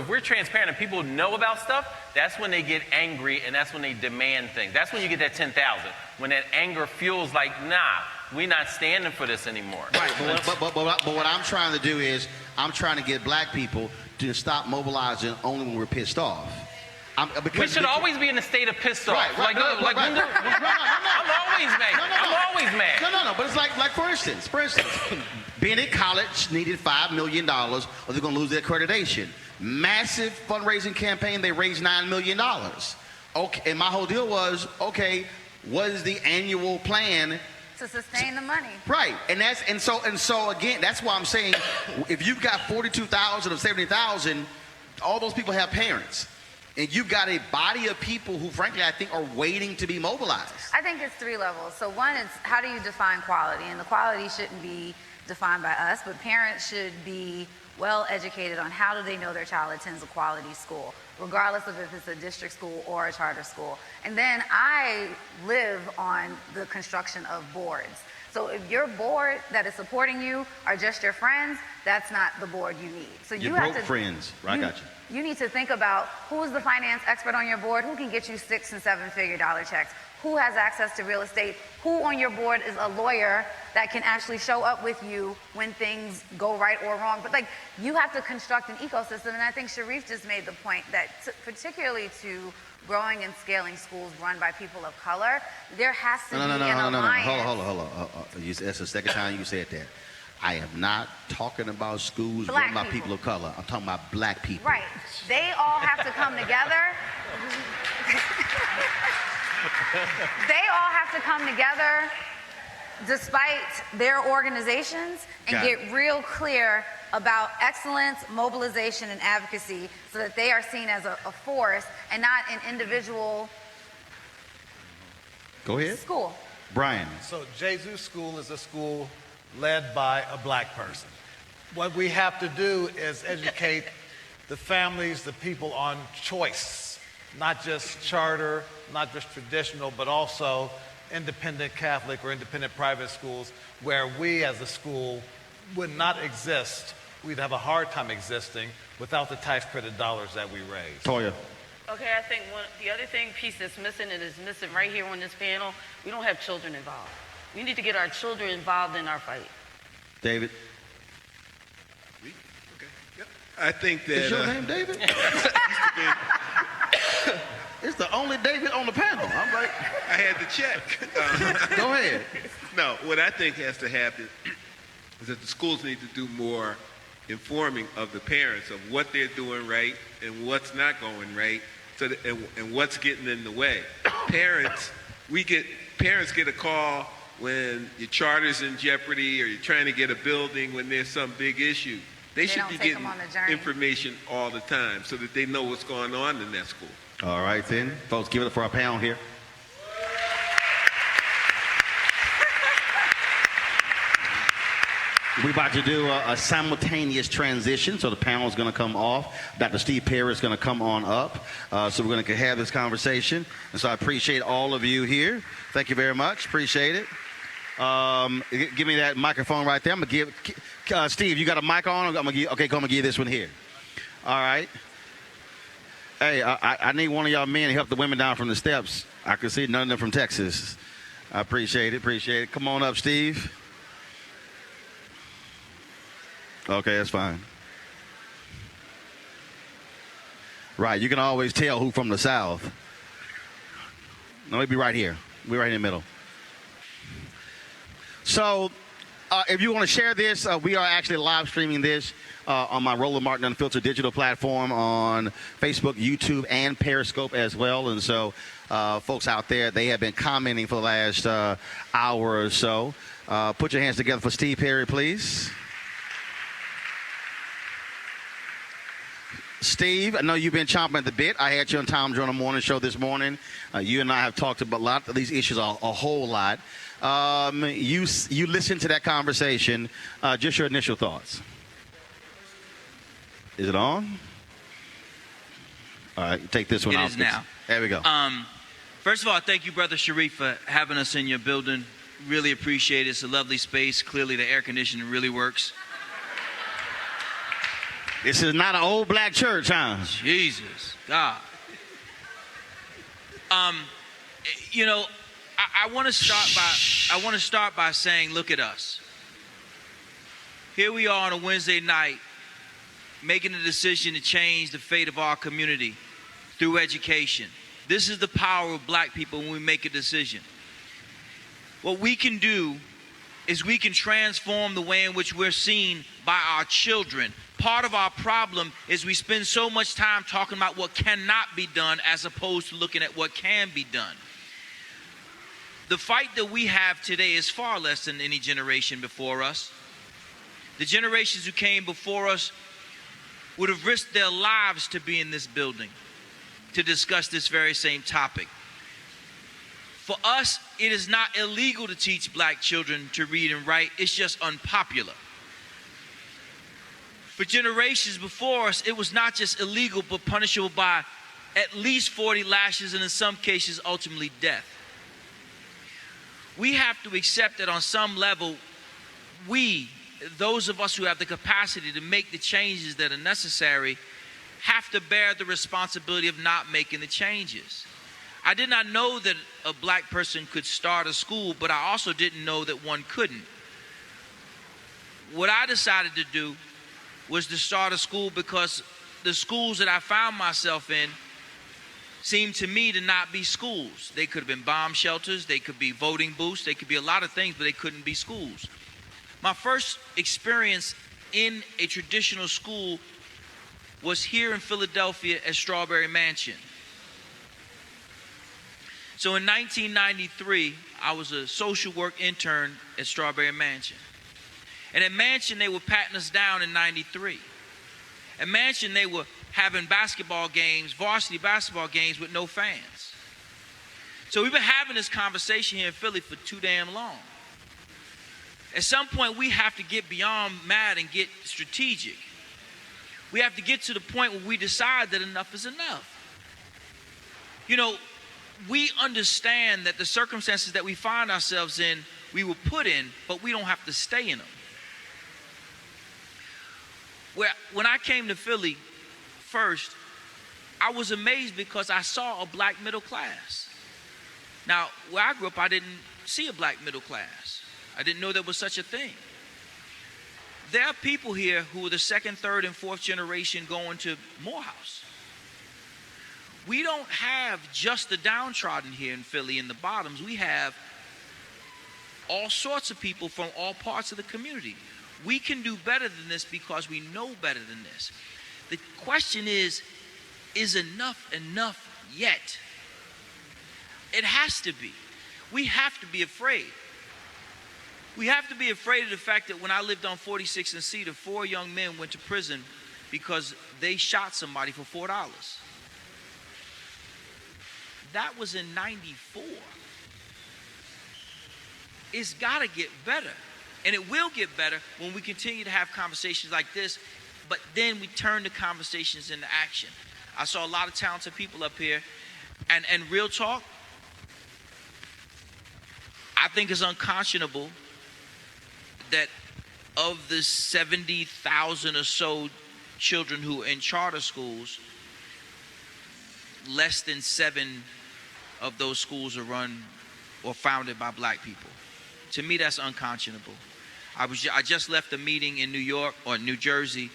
we're transparent and people know about stuff, that's when they get angry and that's when they demand things. That's when you get that 10,000. When that anger feels like, nah, we're not standing for this anymore. Right, but what I'm trying to do is I'm trying to get black people to stop mobilizing only when we're pissed off. We should always be in a state of pissed off. I'm always mad. I'm always mad. No. But it's like for instance, Bennett College needed $5 million or they're going to lose their accreditation. Massive fundraising campaign, they raised $9 million. Okay, and my whole deal was, okay, what is the annual plan to sustain the money? Right, and so again, that's why I'm saying, if you've got 42,000 of 70,000, all those people have parents. And you've got a body of people who, frankly, I think are waiting to be mobilized. I think it's 3 levels. So one is, how do you define quality? And the quality shouldn't be defined by us, but parents should be well educated on how do they know their child attends a quality school, regardless of if it's a district school or a charter school. And then I live on the construction of boards. So if your board that is supporting you are just your friends, that's not the board you need. So you have to friends, right? I got you. You need to think about who's the finance expert on your board, who can get you $6 and $7 figure dollar checks, who has access to real estate, who on your board is a lawyer that can actually show up with you when things go right or wrong. But you have to construct an ecosystem, and I think Sharif just made the point that particularly to growing and scaling schools run by people of color, there has to be an alliance. Hold on. That's the second time you said that. I am not talking about schools run by people of color. I'm talking about black people. Right. They all have to come together. They all have to come together despite their organizations and get real clear about excellence, mobilization, and advocacy so that they are seen as a force and not an individual school. Bryan. So Gesu School is a school led by a black person. What we have to do is educate the families, the people on choice, not just charter, not just traditional, but also independent Catholic or independent private schools where we as a school would not exist. We'd have a hard time existing without the tax credit dollars that we raise. Toya. Okay, I think the other piece that's missing, and is missing right here on this panel, we don't have children involved. We need to get our children involved in our fight. David. I think that... Is your name David? It's the only David on the panel. I'm like... I had to check. Go ahead. No, what I think has to happen is that the schools need to do more informing of the parents of what they're doing right and what's not going right, and what's getting in the way. Parents get a call when your charter's in jeopardy or you're trying to get a building when there's some big issue. They should be getting information all the time so that they know what's going on in that school. All right, then. Folks, give it up for our panel here. We're about to do a simultaneous transition, so the panel is going to come off. Dr. Steve Perry is going to come on up, so we're going to have this conversation. And so I appreciate all of you here. Thank you very much. Appreciate it. Give me that microphone right there. I'm going to give Steve, you got a mic on? I'm going to give this one here. All right. Hey, I need one of y'all men to help the women down from the steps. I can see none of them from Texas. I appreciate it. Come on up, Steve. Okay, that's fine. Right, you can always tell who from the South. No, we'll be right here. We're right in the middle. So, if you want to share this, we are actually live streaming this on my Roland Martin Unfiltered digital platform on Facebook, YouTube, and Periscope as well. And so, folks out there, they have been commenting for the last hour or so. Put your hands together for Steve Perry, please. Steve, I know you've been chomping at the bit. I had you on Tom Joyner Morning Show this morning. You and I have talked about a lot of these issues, a whole lot. You listened to that conversation. Just your initial thoughts. Is it on? All right, take this one out. It is now. There we go. First of all, thank you, Brother Sharif, for having us in your building. Really appreciate it. It's a lovely space. Clearly, the air conditioning really works. This is not an old black church, huh? Jesus, God. You know, I want to start by saying, look at us. Here we are on a Wednesday night, making a decision to change the fate of our community through education. This is the power of black people when we make a decision. What we can do is we can transform the way in which we're seen by our children. Part of our problem is we spend so much time talking about what cannot be done as opposed to looking at what can be done. The fight that we have today is far less than any generation before us. The generations who came before us would have risked their lives to be in this building to discuss this very same topic. For us, it is not illegal to teach black children to read and write. It's just unpopular. For generations before us, it was not just illegal, but punishable by at least 40 lashes and in some cases, ultimately death. We have to accept that on some level, those of us who have the capacity to make the changes that are necessary, have to bear the responsibility of not making the changes. I did not know that a black person could start a school, but I also didn't know that one couldn't. What I decided to do was to start a school because the schools that I found myself in seemed to me to not be schools. They could have been bomb shelters, they could be voting booths, they could be a lot of things, but they couldn't be schools. My first experience in a traditional school was here in Philadelphia at Strawberry Mansion. So in 1993, I was a social work intern at Strawberry Mansion. And at Mansion, they were patting us down in 93. At Mansion, they were having basketball games, varsity basketball games with no fans. So we've been having this conversation here in Philly for too damn long. At some point, we have to get beyond mad and get strategic. We have to get to the point where we decide that enough is enough. You know, we understand that the circumstances that we find ourselves in, we were put in, but we don't have to stay in them. When I came to Philly first, I was amazed because I saw a black middle class. Now, where I grew up, I didn't see a black middle class. I didn't know there was such a thing. There are people here who are the second, third, and fourth generation going to Morehouse. We don't have just the downtrodden here in Philly in the bottoms. We have all sorts of people from all parts of the community. We can do better than this because we know better than this. The question is enough yet? It has to be. We have to be afraid. We have to be afraid of the fact that when I lived on 46th and Cedar, 4 young men went to prison because they shot somebody for $4. That was in 94. It's got to get better. And it will get better when we continue to have conversations like this, but then we turn the conversations into action. I saw a lot of talented people up here, and real talk, I think it's unconscionable that of the 70,000 or so children who are in charter schools, less than 7 of those schools are run or founded by black people. To me, that's unconscionable. I just left a meeting in New York or New Jersey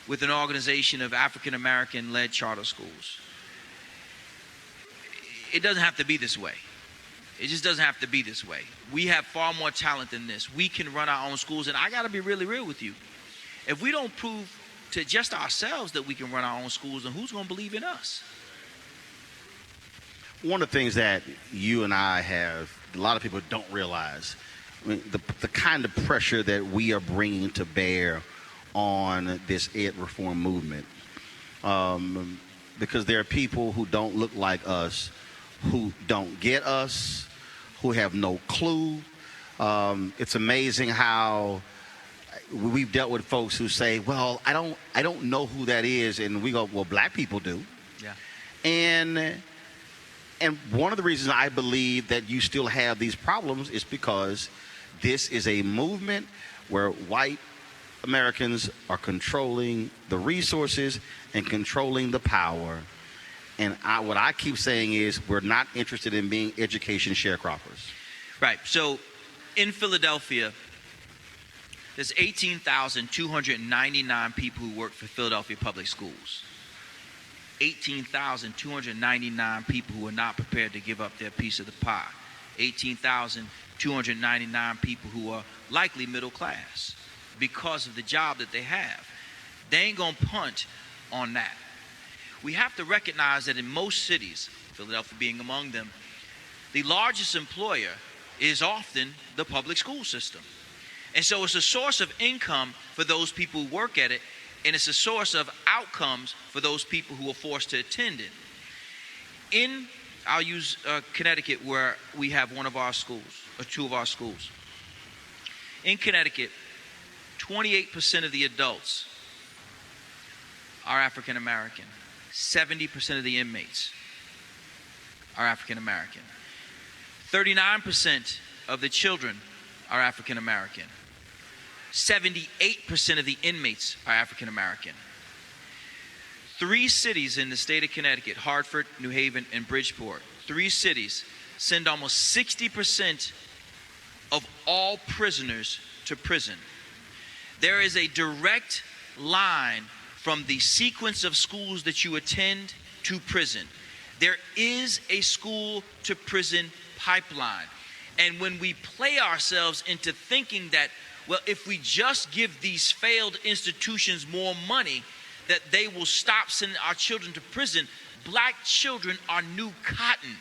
with an organization of African American led charter schools. It doesn't have to be this way. It just doesn't have to be this way. We have far more talent than this. We can run our own schools, and I got to be really real with you. If we don't prove to just ourselves that we can run our own schools, then who's going to believe in us? One of the things that you and I have, a lot of people don't realize, I mean, the kind of pressure that we are bringing to bear on this ed reform movement. Because there are people who don't look like us, who don't get us, who have no clue. It's amazing how we've dealt with folks who say, well, I don't know who that is. And we go, well, black people do. Yeah. And one of the reasons I believe that you still have these problems is because this is a movement where white Americans are controlling the resources and controlling the power. And what I keep saying is we're not interested in being education sharecroppers. Right. So in Philadelphia, there's 18,299 people who work for Philadelphia Public Schools. 18,299 people who are not prepared to give up their piece of the pie. 18,299 people who are likely middle class because of the job that they have. They ain't gonna punt on that. We have to recognize that in most cities, Philadelphia being among them, the largest employer is often the public school system. And so it's a source of income for those people who work at it, and it's a source of outcomes for those people who are forced to attend it. I'll use Connecticut, where we have one of our schools, or two of our schools. In Connecticut, 28% of the adults are African American. 70% of the inmates are African American. 39% of the children are African American. 78% of the inmates are African American. 3 cities in the state of Connecticut, Hartford, New Haven, and Bridgeport, 3 cities send almost 60% of all prisoners to prison. There is a direct line from the sequence of schools that you attend to prison. There is a school to prison pipeline. And when we play ourselves into thinking that, well, if we just give these failed institutions more money, that they will stop sending our children to prison, black children are new cotton.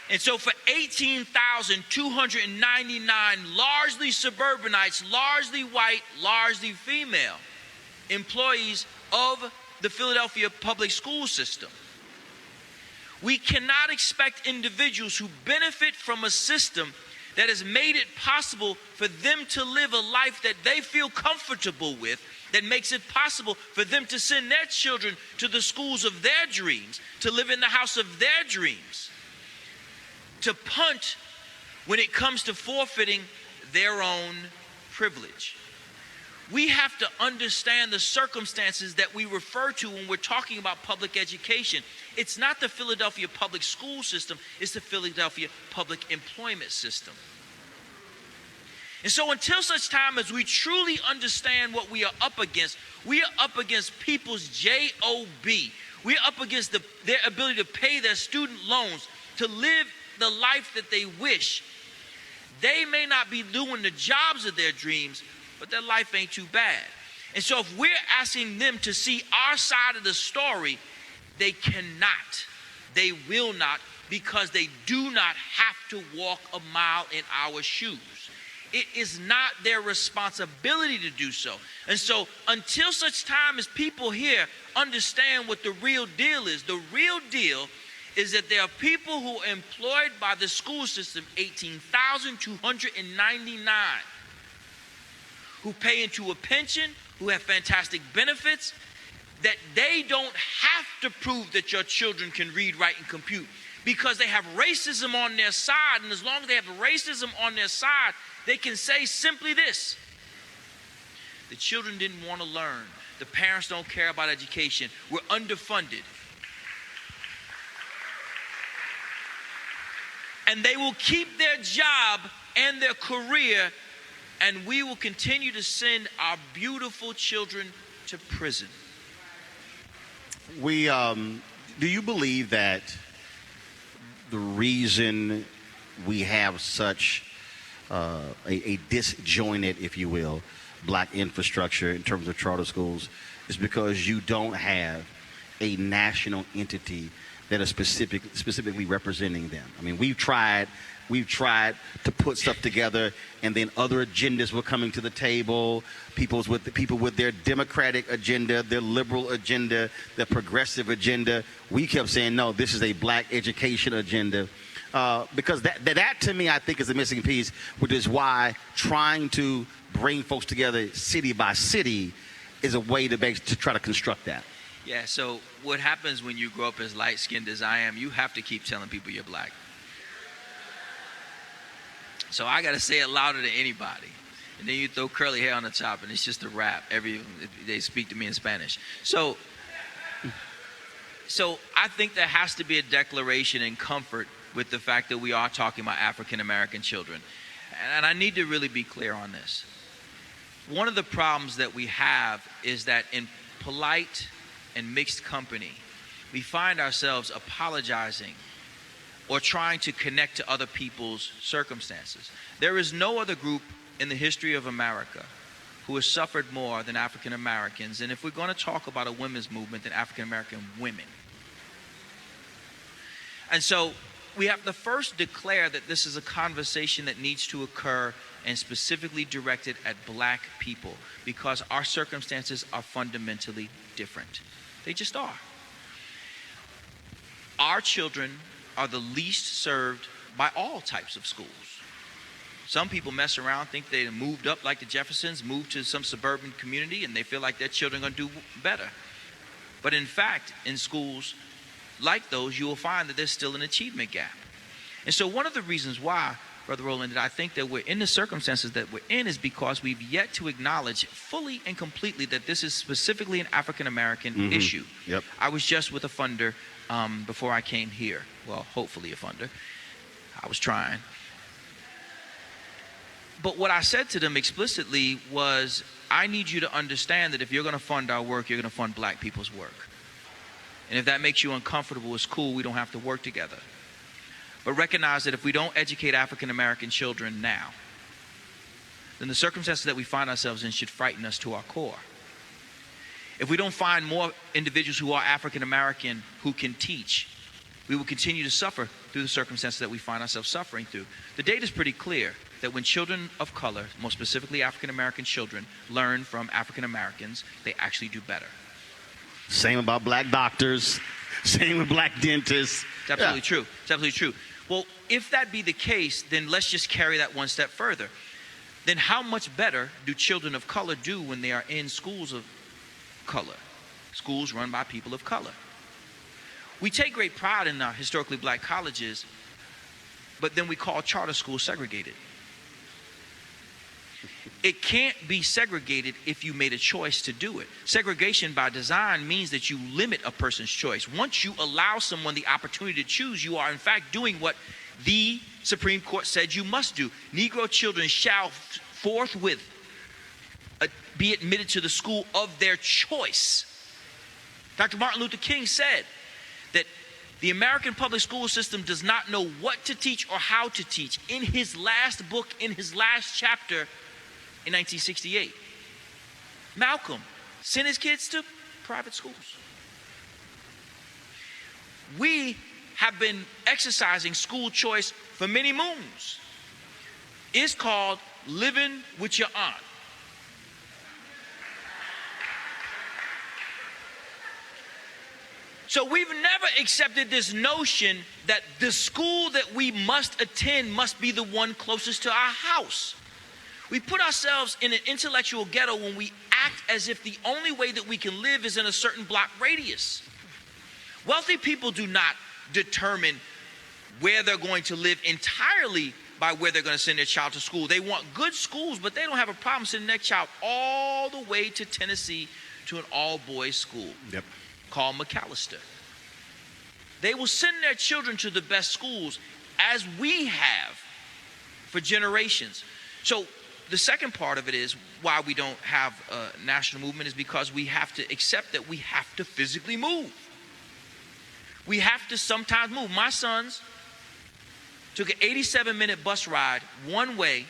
And so for 18,299 largely suburbanites, largely white, largely female employees of the Philadelphia public school system, we cannot expect individuals who benefit from a system that has made it possible for them to live a life that they feel comfortable with, that makes it possible for them to send their children to the schools of their dreams, to live in the house of their dreams, to punt when it comes to forfeiting their own privilege. We have to understand the circumstances that we refer to when we're talking about public education. It's not the Philadelphia public school system, it's the Philadelphia public employment system. And so until such time as we truly understand what we are up against people's J-O-B. We're up against their ability to pay their student loans, to live the life that they wish. They may not be doing the jobs of their dreams, but their life ain't too bad. And so if we're asking them to see our side of the story, they cannot, they will not, because they do not have to walk a mile in our shoes. It is not their responsibility to do so. And so until such time as people here understand what the real deal is, the real deal is that there are people who are employed by the school system, 18,299, who pay into a pension, who have fantastic benefits, that they don't have to prove that your children can read, write, and compute, because they have racism on their side. And as long as they have racism on their side, they can say simply this: The children didn't want to learn. The parents don't care about education. We're underfunded. And they will keep their job and their career, and we will continue to send our beautiful children to prison. Do you believe that the reason we have such a disjointed, if you will, black infrastructure in terms of charter schools is because you don't have a national entity that is specifically representing them? I mean, we've tried to put stuff together, and then other agendas were coming to the table. People with their Democratic agenda, their liberal agenda, their progressive agenda. We kept saying, no, this is a black education agenda. Because that to me, I think, is a missing piece, which is why trying to bring folks together city by city is a way to try to construct that. Yeah, so what happens when you grow up as light-skinned as I am, you have to keep telling people you're black. So I got to say it louder than anybody. And then you throw curly hair on the top, and it's just a rap. They speak to me in Spanish. So I think there has to be a declaration and comfort with the fact that we are talking about African-American children. And I need to really be clear on this. One of the problems that we have is that in polite and mixed company, we find ourselves apologizing or trying to connect to other people's circumstances. There is no other group in the history of America who has suffered more than African Americans, and if we're going to talk about a women's movement, then African American women. And so we have to first declare that this is a conversation that needs to occur and specifically directed at black people, because our circumstances are fundamentally different. They just are. Our children are the least served by all types of schools. Some people mess around, think they moved up like the Jeffersons, moved to some suburban community, and they feel like their children are going to do better. But in fact, in schools like those, you will find that there's still an achievement gap. And so one of the reasons why, Brother Roland, that I think that we're in the circumstances that we're in is because we've yet to acknowledge fully and completely that this is specifically an African-American issue. Yep. I was just with a funder before I came here. Well, hopefully a funder. I was trying. But what I said to them explicitly was, I need you to understand that if you're going to fund our work, you're going to fund black people's work. And if that makes you uncomfortable, it's cool. We don't have to work together. But recognize that if we don't educate African American children now, then the circumstances that we find ourselves in should frighten us to our core. If we don't find more individuals who are African American who can teach, we will continue to suffer through the circumstances that we find ourselves suffering through. The data is pretty clear that when children of color, more specifically African American children, learn from African Americans, they actually do better. Same about black doctors, same with black dentists. It's absolutely true. It's absolutely true. Well, if that be the case, then let's just carry that one step further. Then how much better do children of color do when they are in schools of color, schools run by people of color? We take great pride in our historically black colleges, but then we call charter schools segregated. It can't be segregated if you made a choice to do it. Segregation by design means that you limit a person's choice. Once you allow someone the opportunity to choose, you are in fact doing what the Supreme Court said you must do. Negro children shall forthwith be admitted to the school of their choice. Dr. Martin Luther King said that the American public school system does not know what to teach or how to teach. In his last book, in his last chapter, in 1968, Malcolm sent his kids to private schools. We have been exercising school choice for many moons. It's called living with your aunt. So we've never accepted this notion that the school that we must attend must be the one closest to our house. We put ourselves in an intellectual ghetto when we act as if the only way that we can live is in a certain block radius. Wealthy people do not determine where they're going to live entirely by where they're going to send their child to school. They want good schools, but they don't have a problem sending their child all the way to Tennessee to an all-boys school called McAllister. They will send their children to the best schools, as we have for generations. So the second part of it is why we don't have a national movement is because we have to accept that we have to physically move. We have to sometimes move. My sons took an 87-minute bus ride one way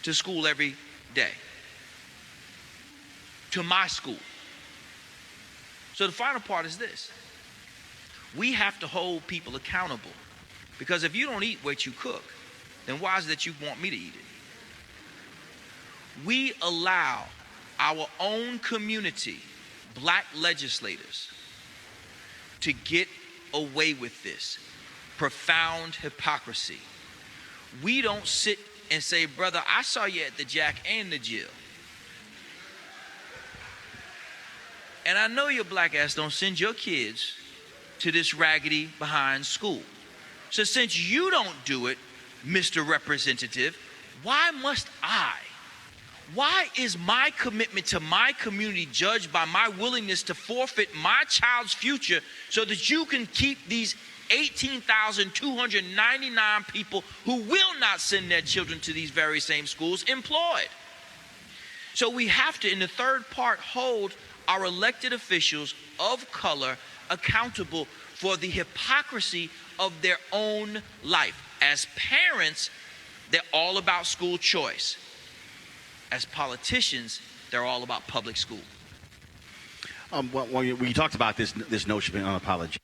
to school every day, to my school. So the final part is this. We have to hold people accountable, because if you don't eat what you cook, then why is it that you want me to eat it? We allow our own community, black legislators, to get away with this profound hypocrisy. We don't sit and say, brother, I saw you at the Jack and the Jill. And I know your black ass don't send your kids to this raggedy behind school. So since you don't do it, Mr. Representative, why must I? Why is my commitment to my community judged by my willingness to forfeit my child's future so that you can keep these 18,299 people who will not send their children to these very same schools employed? So we have to, in the third part, hold our elected officials of color accountable for the hypocrisy of their own life. As parents, they're all about school choice. As politicians, they're all about public school. When you talked about this notion of unapologetic.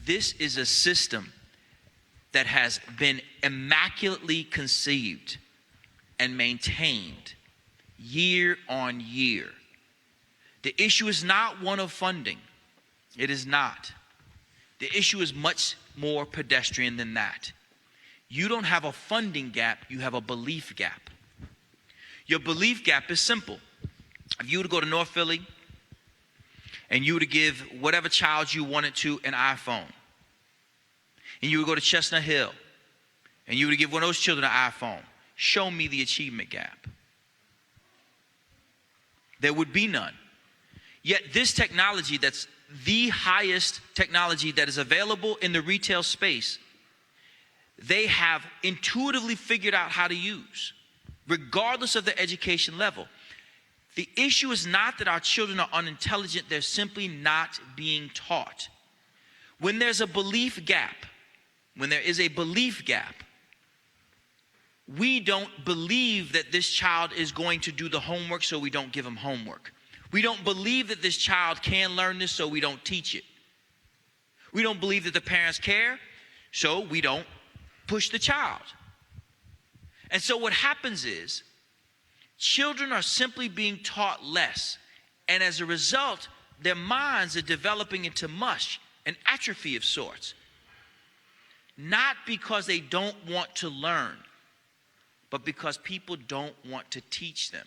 this is a system that has been immaculately conceived and maintained year on year. The issue is not one of funding. It is not. The issue is much more pedestrian than that. You don't have a funding gap, you have a belief gap. Your belief gap is simple. If you were to go to North Philly and you were to give whatever child you wanted to an iPhone, and you would go to Chestnut Hill and you were to give one of those children an iPhone, show me the achievement gap. There would be none. Yet this technology, that's the highest technology that is available in the retail space, they have intuitively figured out how to use, regardless of their education level. The issue is not that our children are unintelligent, they're simply not being taught. When there's a belief gap, when there is a belief gap, we don't believe that this child is going to do the homework, so we don't give him homework. We don't believe that this child can learn this, so we don't teach it. We don't believe that the parents care, so we don't push the child. And so what happens is, children are simply being taught less. And as a result, their minds are developing into mush, an atrophy of sorts. Not because they don't want to learn, but because people don't want to teach them.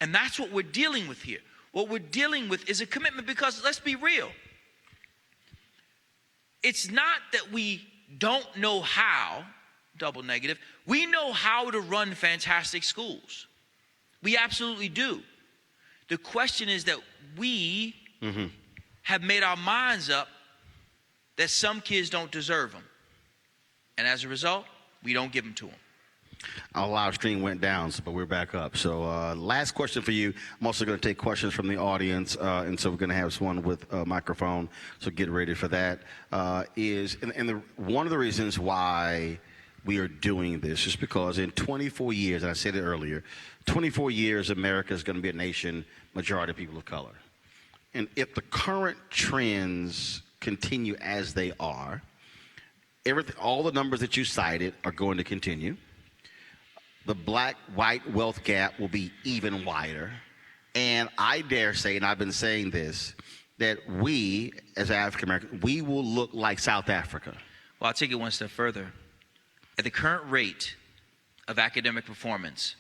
And that's what we're dealing with here. What we're dealing with is a commitment, because let's be real. It's not that we don't know how, double negative, we know how to run fantastic schools. We absolutely do. The question is that we have made our minds up that some kids don't deserve them. And as a result, we don't give them to them. Our live stream went down, but we're back up. So last question for you. I'm also going to take questions from the audience, and so we're going to have someone with a microphone, so get ready for that. One of the reasons why we are doing this is because in 24 years, and I said it earlier, 24 years, America is going to be a nation, majority people of color. And if the current trends continue as they are, all the numbers that you cited are going to continue. The black-white wealth gap will be even wider. And I dare say, and I've been saying this, that we, as African Americans, we will look like South Africa. Well, I'll take it one step further. At the current rate of academic performance,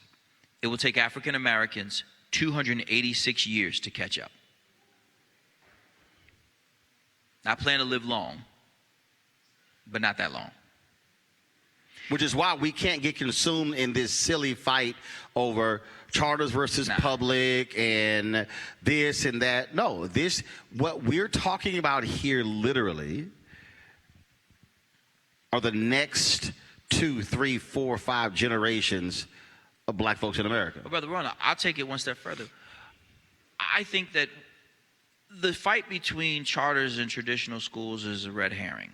it will take African Americans 286 years to catch up. I plan to live long, but not that long. Which is why we can't get consumed in this silly fight over charters versus public and this and that. No, what we're talking about here literally are the next 2, 3, 4, 5 generations of black folks in America. Well, Brother Roland, I'll take it one step further. I think that the fight between charters and traditional schools is a red herring.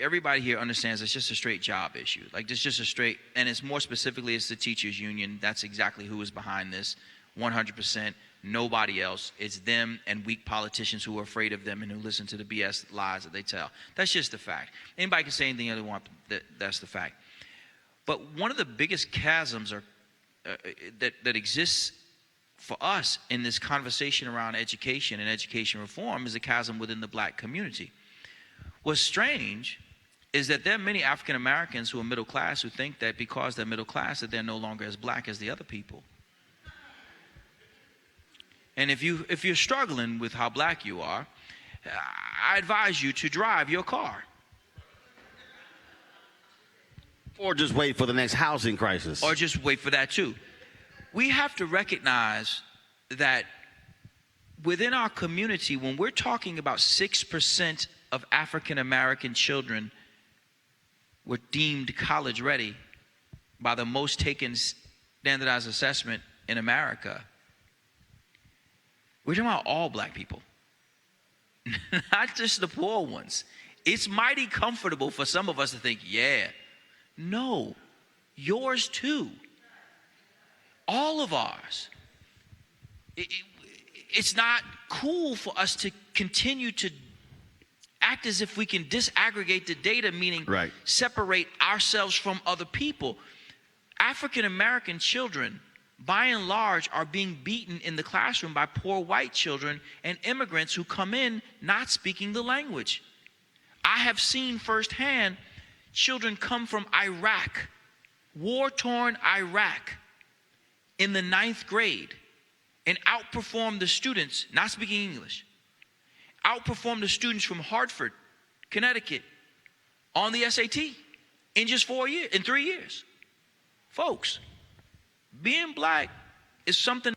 Everybody here understands it's just a straight job issue. Like, it's just a straight, and it's more specifically, it's the teachers union. That's exactly who is behind this, 100%. Nobody else. It's them and weak politicians who are afraid of them and who listen to the BS lies that they tell. That's just the fact. Anybody can say anything they want, that's the fact. But one of the biggest chasms that exists for us in this conversation around education and education reform is a chasm within the black community. What's strange is that there are many African Americans who are middle class who think that because they're middle class that they're no longer as black as the other people. And if you're struggling with how black you are, I advise you to drive your car. Or just wait for the next housing crisis. Or just wait for that too. We have to recognize that within our community, when we're talking about 6% of African American children were deemed college ready by the most taken standardized assessment in America, we're talking about all black people, not just the poor ones. It's mighty comfortable for some of us to think, yeah, no, yours too. All of ours. It's not cool for us to continue to act as if we can disaggregate the data, meaning separate ourselves from other people. African American children, by and large, are being beaten in the classroom by poor white children and immigrants who come in not speaking the language. I have seen firsthand children come from Iraq, war-torn Iraq, in the 9th grade and outperform the students, not speaking English, outperform the students from Hartford, Connecticut, on the SAT in just 3 years. Folks, being black is something